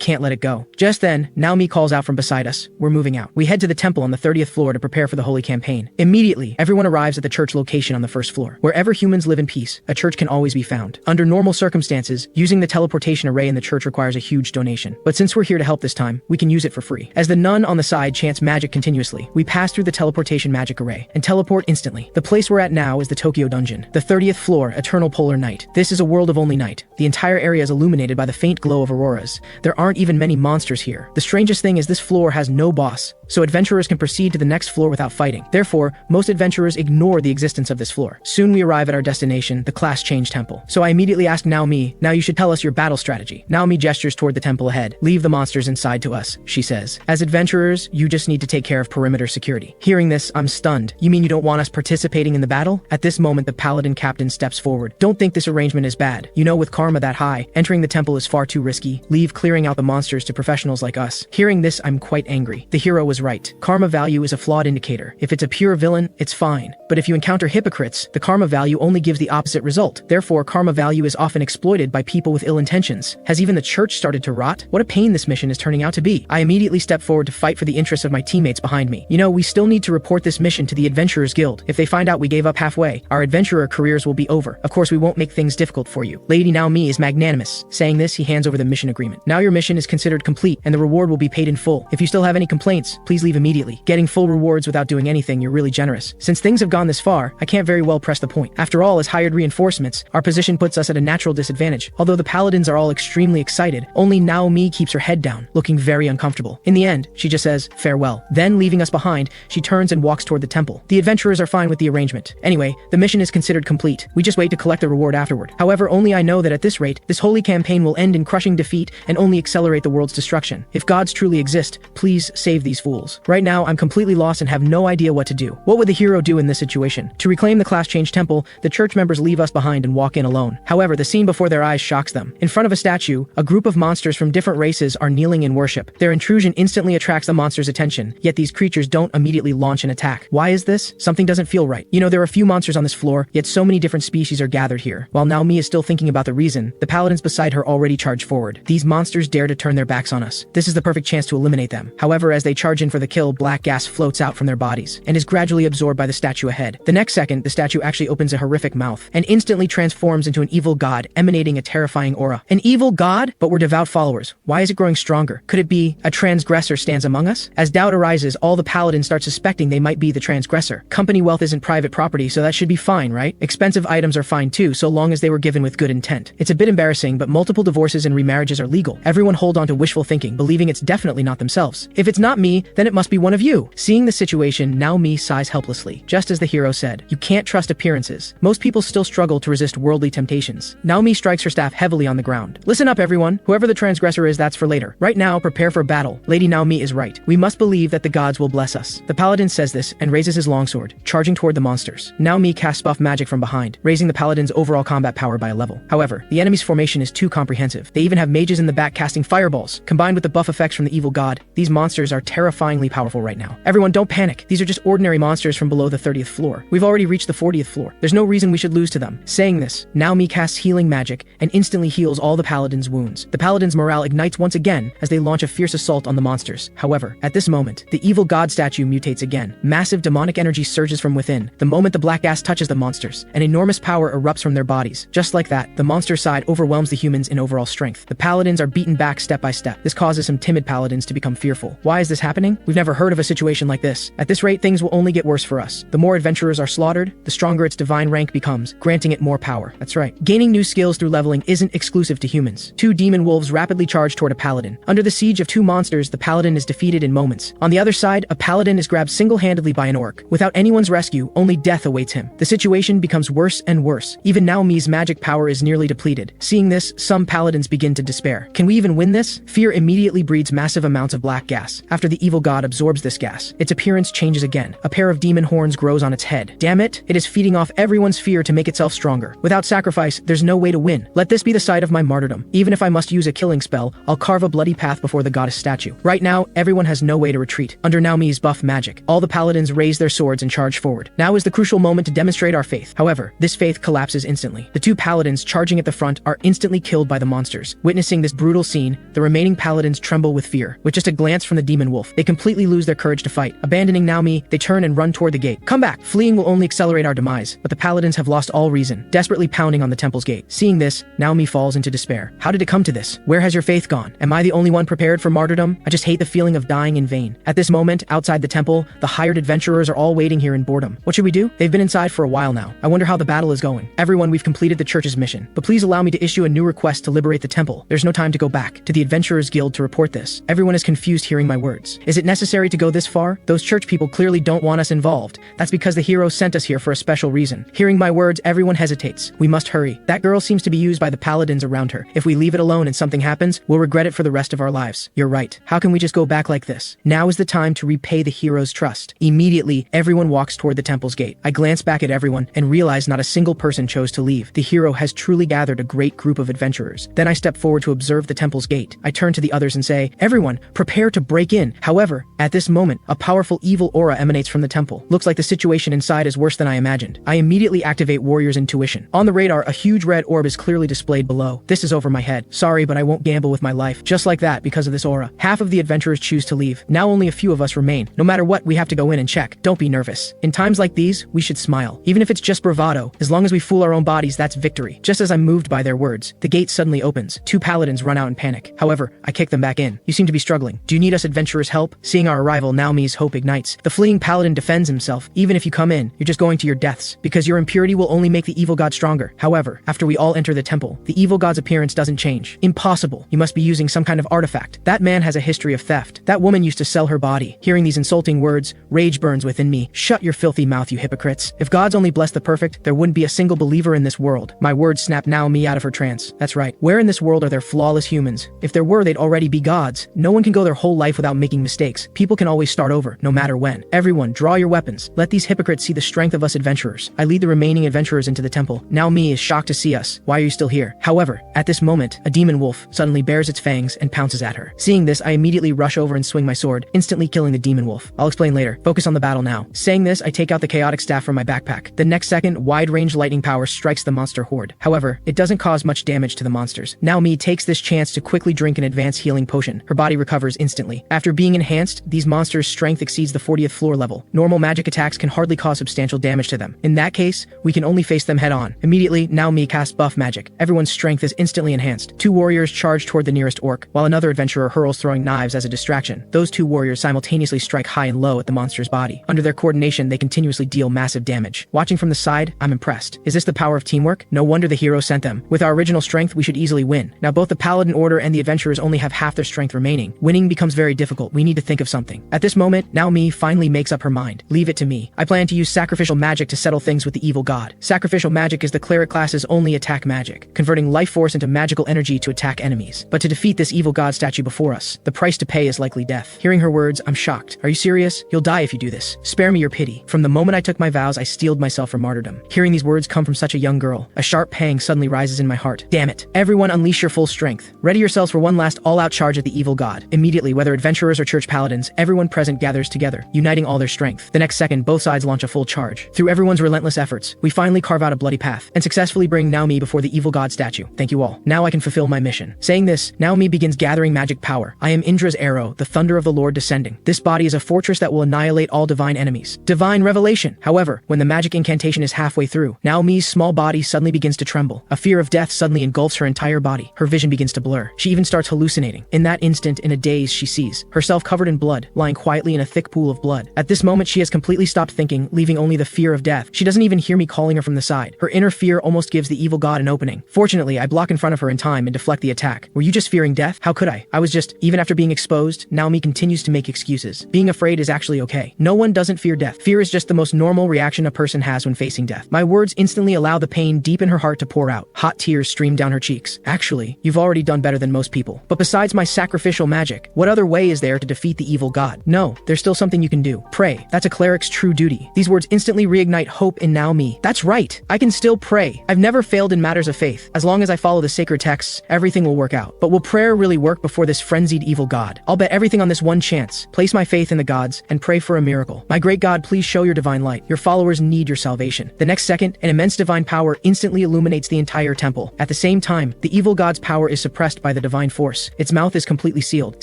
can't let it go. Just then, Naomi calls out from beside us. We're moving out. We head to the temple on the 30th floor to prepare for the holy campaign. Immediately, everyone arrives at the church location on the first floor. Wherever humans live in peace, a church can always be found. Under normal circumstances, using the teleportation array in the church requires a huge donation. But since we're here to help this time, we can use it for free. As the nun on the side chants magic continuously, we pass through the teleportation magic array and teleport instantly. The place we're at now is the Tokyo dungeon. The 30th floor, eternal polar night. This is a world of only night. The entire area is illuminated by the faint glow of auroras. There aren't even many monsters here. The strangest thing is this floor has no boss, so adventurers can proceed to the next floor without fighting. Therefore, most adventurers ignore the existence of this floor. Soon we arrive at our destination, the class change temple. So I immediately ask Naomi, now you should tell us your battle strategy. Naomi gestures toward the temple ahead. Leave the monsters inside to us, she says. As adventurers, you just need to take care of perimeter security. Hearing this, I'm stunned. You mean you don't want us participating in the battle? At this moment, the paladin captain steps forward. Don't think this arrangement is bad. You know, with karma that high, entering the temple is far too risky. Leave clearing out the monsters to professionals like us. Hearing this, I'm quite angry. The hero was right. Karma value is a flawed indicator. If it's a pure villain, it's fine. But if you encounter hypocrites, the karma value only gives the opposite result. Therefore, karma value is often exploited by people with ill intentions. Has even the church started to rot? What a pain this mission is turning out to be. I immediately step forward to fight for the interests of my teammates behind me. You know, we still need to report this mission to the Adventurers Guild. If they find out we gave up halfway, our adventurer careers will be over. Of course, we won't make things difficult for you. Lady Naomi is magnanimous. Saying this, he hands over the mission agreement. Now your mission is considered complete, and the reward will be paid in full. If you still have any complaints, please leave immediately. Getting full rewards without doing anything, you're really generous. Since things have gone this far, I can't very well press the point. After all, as hired reinforcements, our position puts us at a natural disadvantage. Although the paladins are all extremely excited, only Naomi keeps her head down, looking very uncomfortable. In the end, she just says, farewell. Then, leaving us behind, she turns and walks toward the temple. The adventurers are fine with the arrangement. Anyway, the mission is considered complete. We just wait to collect the reward afterward. However, only I know that at this rate, this holy campaign will end in crushing defeat and only accelerate the world's destruction. If gods truly exist, please save these fools. Right now, I'm completely lost and have no idea what to do. What would the hero do in this situation? To reclaim the class change temple, the church members leave us behind and walk in alone. However, the scene before their eyes shocks them. In front of a statue, a group of monsters from different races are kneeling in worship. Their intrusion instantly attracts the monsters' attention, yet these creatures don't immediately launch an attack. Why is this? Something doesn't feel right. You know, there are a few monsters on this floor, yet so many different species are gathered here. While Naomi is still thinking about the reason, the paladins beside her already charge forward. These monsters dare to turn their backs on us. This is the perfect chance to eliminate them. However, as they charge in for the kill, black gas floats out from their bodies and is gradually absorbed by the statue ahead. The next second, the statue actually opens a horrific mouth and instantly transforms into an evil god, emanating a terrifying aura. An evil god? But we're devout followers. Why is it growing stronger? Could it be a transgressor stands among us? As doubt arises, all the paladins start suspecting they might be the transgressor. Company wealth isn't private property, so that should be fine, right? Expensive items are fine too, so long as they were given with good intent. It's a bit embarrassing, but multiple divorces and remarriages are legal. Everyone hold on to wishful thinking, believing it's definitely not themselves. If it's not me, then it must be one of you. Seeing the situation, Naomi sighs helplessly. Just as the hero hero said. You can't trust appearances. Most people still struggle to resist worldly temptations. Naomi strikes her staff heavily on the ground. Listen up, everyone. Whoever the transgressor is, that's for later. Right now, prepare for battle. Lady Naomi is right. We must believe that the gods will bless us. The paladin says this and raises his longsword, charging toward the monsters. Naomi casts buff magic from behind, raising the paladin's overall combat power by a level. However, the enemy's formation is too comprehensive. They even have mages in the back casting fireballs. Combined with the buff effects from the evil god, these monsters are terrifyingly powerful right now. Everyone, don't panic. These are just ordinary monsters from below the 30th floor. We've already reached the 40th floor. There's no reason we should lose to them. Saying this, Naomi casts healing magic and instantly heals all the paladin's wounds. The paladin's morale ignites once again as they launch a fierce assault on the monsters. However, at this moment, the evil god statue mutates again. Massive demonic energy surges from within. The moment the black gas touches the monsters, an enormous power erupts from their bodies. Just like that, the monster side overwhelms the humans in overall strength. The paladins are beaten back step by step. This causes some timid paladins to become fearful. Why is this happening? We've never heard of a situation like this. At this rate, things will only get worse for us. The more adventurers are slaughtered, the stronger its divine rank becomes, granting it more power. That's right. Gaining new skills through leveling isn't exclusive to humans. Two demon wolves rapidly charge toward a paladin. Under the siege of two monsters, the paladin is defeated in moments. On the other side, a paladin is grabbed single-handedly by an orc. Without anyone's rescue, only death awaits him. The situation becomes worse and worse. Even Naomi's magic power is nearly depleted. Seeing this, some paladins begin to despair. Can we even win this? Fear immediately breeds massive amounts of black gas. After the evil god absorbs this gas, its appearance changes again. A pair of demon horns grows on its head. Damn it, it is feeding off everyone's fear to make itself stronger. Without sacrifice, there's no way to win. Let this be the site of my martyrdom. Even if I must use a killing spell, I'll carve a bloody path before the goddess statue. Right now, everyone has no way to retreat. Under Naomi's buff magic, all the paladins raise their swords and charge forward. Now is the crucial moment to demonstrate our faith. However, this faith collapses instantly. The two paladins charging at the front are instantly killed by the monsters. Witnessing this brutal scene, the remaining paladins tremble with fear. With just a glance from the demon wolf, they completely lose their courage to fight. Abandoning Naomi, they turn and run toward the gate. Come back! Fleeing will only accelerate our demise, but the paladins have lost all reason, desperately pounding on the temple's gate. Seeing this, Naomi falls into despair. How did it come to this? Where has your faith gone? Am I the only one prepared for martyrdom? I just hate the feeling of dying in vain. At this moment, outside the temple, the hired adventurers are all waiting here in boredom. What should we do? They've been inside for a while now. I wonder how the battle is going. Everyone, we've completed the church's mission, but please allow me to issue a new request to liberate the temple. There's no time to go back to the Adventurers Guild to report this. Everyone is confused hearing my words. Is it necessary to go this far? Those church people clearly don't want us involved. That's because the hero sent us here for a special reason. Hearing my words, everyone hesitates. We must hurry. That girl seems to be used by the paladins around her. If we leave it alone and something happens, we'll regret it for the rest of our lives. You're right. How can we just go back like this? Now is the time to repay the hero's trust. Immediately, everyone walks toward the temple's gate. I glance back at everyone and realize not a single person chose to leave. The hero has truly gathered a great group of adventurers. Then I step forward to observe the temple's gate. I turn to the others and say, everyone, prepare to break in. However, at this moment, a powerful evil aura emanates from the temple. Looks like the situation inside is worse than I imagined. I immediately activate Warrior's intuition. On the radar, a huge red orb is clearly displayed below. This is over my head. Sorry, but I won't gamble with my life. Just like that, because of this aura. Half of the adventurers choose to leave. Now only a few of us remain. No matter what, we have to go in and check. Don't be nervous. In times like these, we should smile. Even if it's just bravado, as long as we fool our own bodies, that's victory. Just as I'm moved by their words, the gate suddenly opens. Two paladins run out in panic. However, I kick them back in. You seem to be struggling. Do you need us adventurers' help? Seeing our arrival, Naomi's hope ignites. The fleeing paladin defends himself. Even if you come in, you're just going to your deaths, because your impurity will only make the evil god stronger. However, after we all enter the temple, the evil god's appearance doesn't change. Impossible. You must be using some kind of artifact. That man has a history of theft. That woman used to sell her body. Hearing these insulting words, rage burns within me. Shut your filthy mouth, you hypocrites. If gods only bless the perfect, there wouldn't be a single believer in this world. My words snapped Naomi out of her trance. That's right. Where in this world are there flawless humans? If there were, they'd already be gods. No one can go their whole life without making mistakes. People can always start over, no matter when. Everyone, draw your weapons. Let these hypocrites see the strength of us adventurers. I lead the remaining adventurers into the temple. Naomi is shocked to see us. Why are you still here? However, at this moment, a demon wolf suddenly bares its fangs and pounces at her. Seeing this, I immediately rush over and swing my sword, instantly killing the demon wolf. I'll explain later. Focus on the battle now. Saying this, I take out the chaotic staff from my backpack. The next second, wide-range lightning power strikes the monster horde. However, it doesn't cause much damage to the monsters. Naomi takes this chance to quickly drink an advanced healing potion. Her body recovers instantly. After being enhanced, these monsters' strength exceeds the 40th floor level. Normal magic attacks can hardly cause substantial damage to them. In that case, we can only face them head on. Immediately, Naomi casts buff magic. Everyone's strength is instantly enhanced. Two warriors charge toward the nearest orc, while another adventurer hurls throwing knives as a distraction. Those two warriors simultaneously strike high and low at the monster's body. Under their coordination, they continuously deal massive damage. Watching from the side, I'm impressed. Is this the power of teamwork? No wonder the hero sent them. With our original strength, we should easily win. Now both the Paladin Order and the adventurers only have half their strength remaining. Winning becomes very difficult. We need to think of something. At this moment, Naomi finally makes up her mind. Leave it to me. I plan to use sacrificial magic to settle things with the evil god. Sacrificial magic is the cleric class's only attack magic, converting life force into magical energy to attack enemies. But to defeat this evil god statue before us, the price to pay is likely death. Hearing her words, I'm shocked. Are you serious? You'll die if you do this. Spare me your pity. From the moment I took my vows, I steeled myself for martyrdom. Hearing these words come from such a young girl, a sharp pang suddenly rises in my heart. Damn it. Everyone unleash your full strength. Ready yourselves for one last all-out charge at the evil god. Immediately, whether adventurers or church paladins, everyone present gathers together, uniting all their strength. The next second, both sides launch a full charge. Through everyone's relentless efforts, we finally carve out a bloody path and successfully bring Naomi before the evil god statue. Thank you all. Now I can fulfill my mission. Saying this, Naomi begins gathering magic power. I am Indra's arrow, the thunder of the Lord descending. This body is a fortress that will annihilate all divine enemies. Divine revelation. However, when the magic incantation is halfway through, Naomi's small body suddenly begins to tremble. A fear of death suddenly engulfs her entire body. Her vision begins to blur. She even starts hallucinating. In that instant, in a daze, she sees herself covered in blood, lying quietly in a thick pool of blood. At this moment, she has completely stopped thinking, leaving only the fear of death. She doesn't even hear me calling her from the side. Her inner fear almost gives the evil god an opening. Fortunately, I block in front of her in time and deflect the attack. Were you just fearing death? How could I? I was just, even after being exposed, Naomi continues to make excuses. Being afraid is actually okay. No one doesn't fear death. Fear is just the most normal reaction a person has when facing death. My words instantly allow the pain deep in her heart to pour out. Hot tears stream down her cheeks. Actually, you've already done better than most people. But besides my sacrificial magic, what other way is there to defeat the evil god? No, there's still something you can do. Pray. That's a cleric's true duty. These words instantly reignite hope in Naomi. That's right. I can still pray. I've never failed in matters of faith. As long as I follow the sacred texts, everything will work out. But will prayer really work before this frenzied evil god? I'll bet everything on this one chance. Place my faith in the gods and pray for a miracle. My great God, please show your divine light. Your followers need your salvation. The next second, an immense divine power instantly illuminates the entire temple. At the same time, the evil god's power is suppressed by the divine force. Its mouth is completely sealed.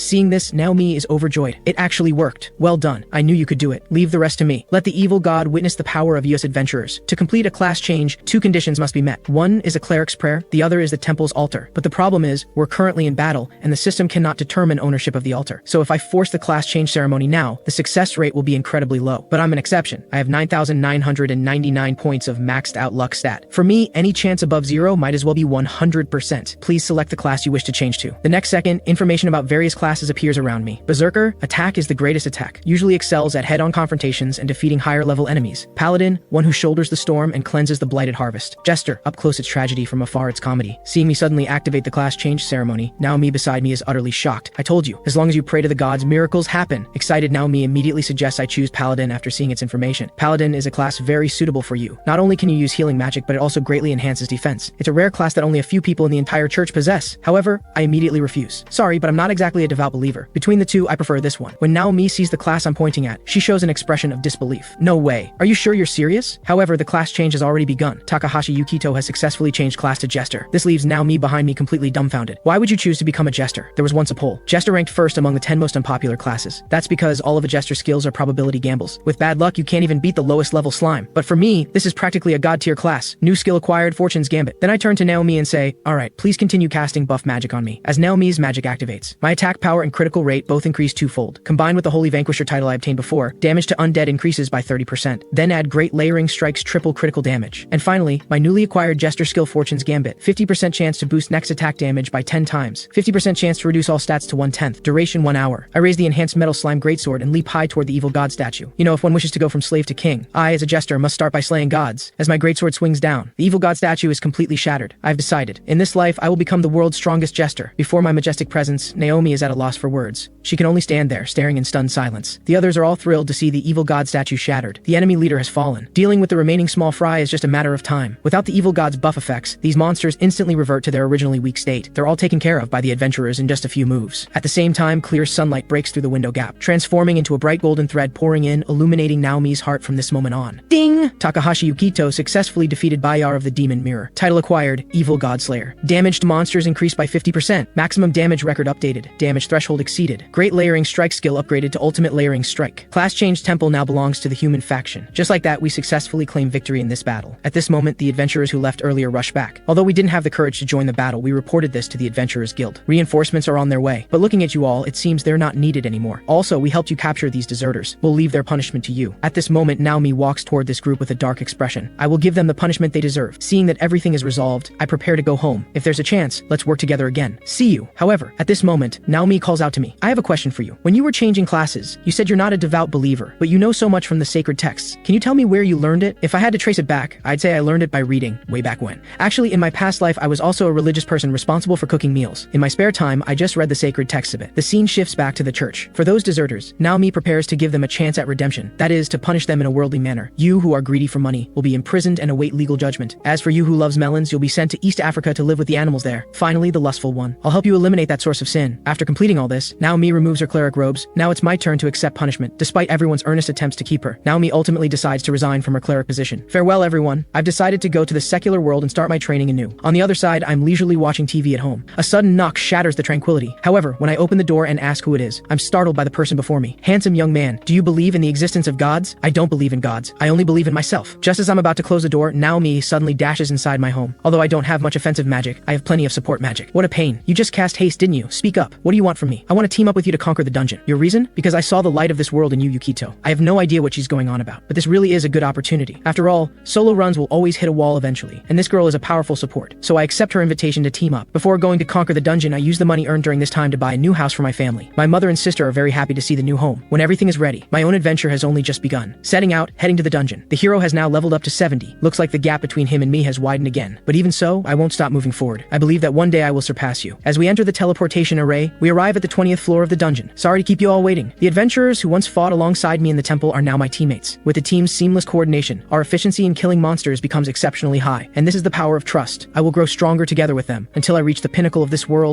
Seeing this, Naomi is overjoyed. It actually worked. Well done. I knew you could do it. Leave the rest to me. Let the evil god witness the power of us adventurers. To complete a class change, two conditions must be met. One is a cleric's prayer, the other is the temple's altar. But the problem is, we're currently in battle, and the system cannot determine ownership of the altar. So if I force the class change ceremony now, the success rate will be incredibly low. But I'm an exception. I have 9,999 points of maxed out luck stat. For me, any chance above zero might as well be 100%. Please select the class you wish to change to. The next second, information about various classes appears around me. Berserker, attack is the greatest attack. Usually excels at head-on confrontations and defeating higher level enemies. Paladin, one who shoulders the storm and cleanses the blighted harvest. Jester, up close it's tragedy, from afar it's comedy. Seeing me suddenly activate the class change ceremony, Naomi beside me is utterly shocked. I told you, as long as you pray to the gods, miracles happen. Excited, Naomi immediately suggests I choose Paladin after seeing its information. Paladin is a class very suitable for you. Not only can you use healing magic, but it also greatly enhances defense. It's a rare class that only a few people in the entire church possess. However, I immediately refuse. Sorry, but I'm not exactly a devout believer. Between the two, I prefer this one. When Naomi sees the class I'm pointing at, she shows an expression of disbelief. No way. Are you sure you're serious? However, the class change has already begun. Takahashi Yukito has successfully changed class to Jester. This leaves Naomi behind me completely dumbfounded. Why would you choose to become a Jester? There was once a poll. Jester ranked first among the 10 most unpopular classes. That's because all of a Jester's skills are probability gambles. With bad luck, you can't even beat the lowest level slime. But for me, this is practically a god tier class. New skill acquired, Fortune's Gambit. Then I turn to Naomi and say, alright, please continue casting buff magic on me. As Naomi's magic activates, my attack power and critical rate both increase twofold. Combined with the Holy Vanquisher title I obtained before, damage to undead increases by 30%. Then add Great Layering Strikes triple critical damage. And finally, my newly acquired Jester skill Fortune's Gambit. 50% chance to boost next attack damage by 10 times. 50% chance to reduce all stats to 1/10. Duration 1 hour. I raise the enhanced metal slime greatsword and leap high toward the evil god statue. You know, if one wishes to go from slave to king, I, as a Jester, must start by slaying gods. As my greatsword swings down, the evil god statue is completely shattered. I've decided. In this life, I will become the world's strongest Jester. Before my majestic presence, Naomi is at a loss for words. She can only stand there, staring in stunned silence. The others are all thrilled to see the evil god statue shattered. The enemy leader has fallen. Dealing with the remaining small fry is just a matter of time. Without the evil god's buff effects, these monsters instantly revert to their originally weak state. They're all taken care of by the adventurers in just a few moves. At the same time, clear sunlight breaks through the window gap, transforming into a bright golden thread pouring in, illuminating Naomi's heart from this moment on. Ding! Takahashi Yukito successfully defeated Bayar of the Demon Mirror. Title acquired, Evil God Slayer. Damaged monsters increased by 50%. Maximum damage record updated. Damage threshold exceeded. Great Layering Strike skill upgraded to Ultimate Layering Strike. Class change temple now belongs to the human faction. Just like that, we successfully claim victory in this battle. At this moment, the adventurers who left earlier rush back. Although we didn't have the courage to join the battle, we reported this to the Adventurers Guild. Reinforcements are on their way. But looking at you all, it seems they're not needed anymore. Also, we helped you capture these deserters. We'll leave their punishment to you. At this moment, Naomi walks toward this group with a dark expression. I will give them the punishment they deserve. Seeing that everything is resolved, I prepare to go home. If there's a chance, let's work together again. See you. However, at this moment, Naomi calls out to me. I have a question for you. When you were changing classes, you said you're not a devout believer, but you know so much from the sacred texts. Can you tell me where you learned it? If I had to trace it back, I'd say I learned it by reading, way back when. Actually, in my past life, I was also a religious person responsible for cooking meals. In my spare time, I just read the sacred texts a bit. The scene shifts back to the church. For those deserters, Naomi prepares to give them a chance at redemption. That is, to punish them in a worldly manner. You, who are greedy for money, will be imprisoned and await legal judgment. As for you who loves melons, you'll be sent to East Africa to live with the animals there. Finally, the lustful one. I'll help you eliminate that source of sin. After completing all this, Naomi removes her cleric robes. Now it's my turn to accept punishment. Despite everyone's earnest attempts to keep her, Naomi ultimately decides to resign from her cleric position. Farewell, everyone. I've decided to go to the secular world and start my training anew. On the other side, I'm leisurely watching TV at home. A sudden knock shatters the tranquility. However, when I open the door and ask who it is, I'm startled by the person before me. Handsome young man, do you believe in the existence of gods? I don't believe in gods. I only believe in myself. Just as I'm about to close the door, Naomi suddenly dashes inside my home. Although I don't have much offensive magic, I have plenty of support magic. What a pain. You just cast haste, didn't you? Speak up. What do you want from me? I want to team up with you to conquer the dungeon. Your reason? Because I saw the light of this world in you, Yukito. I have no idea what she's going on about, but this really is a good opportunity. After all, solo runs will always hit a wall eventually, and this girl is a powerful support. So I accept her invitation to team up. Before going to conquer the dungeon, I use the money earned during this time to buy a new house for my family. My mother and sister are very happy to see the new home. When everything is ready, my own adventure has only just begun. Setting out, heading to the dungeon. The hero has now leveled up to 70. Looks like the gap between him and me has widened again. But even so, I won't stop moving forward. I believe that one day I will surpass you. As we enter the teleportation array, we arrive at the 20th floor of the dungeon. Sorry to keep you all waiting. The adventurers who once fought alongside me in the temple are now my teammates. With the team's seamless coordination, our efficiency in killing monsters becomes exceptionally high. And this is the power of trust. I will grow stronger together with them until I reach the pinnacle of this world.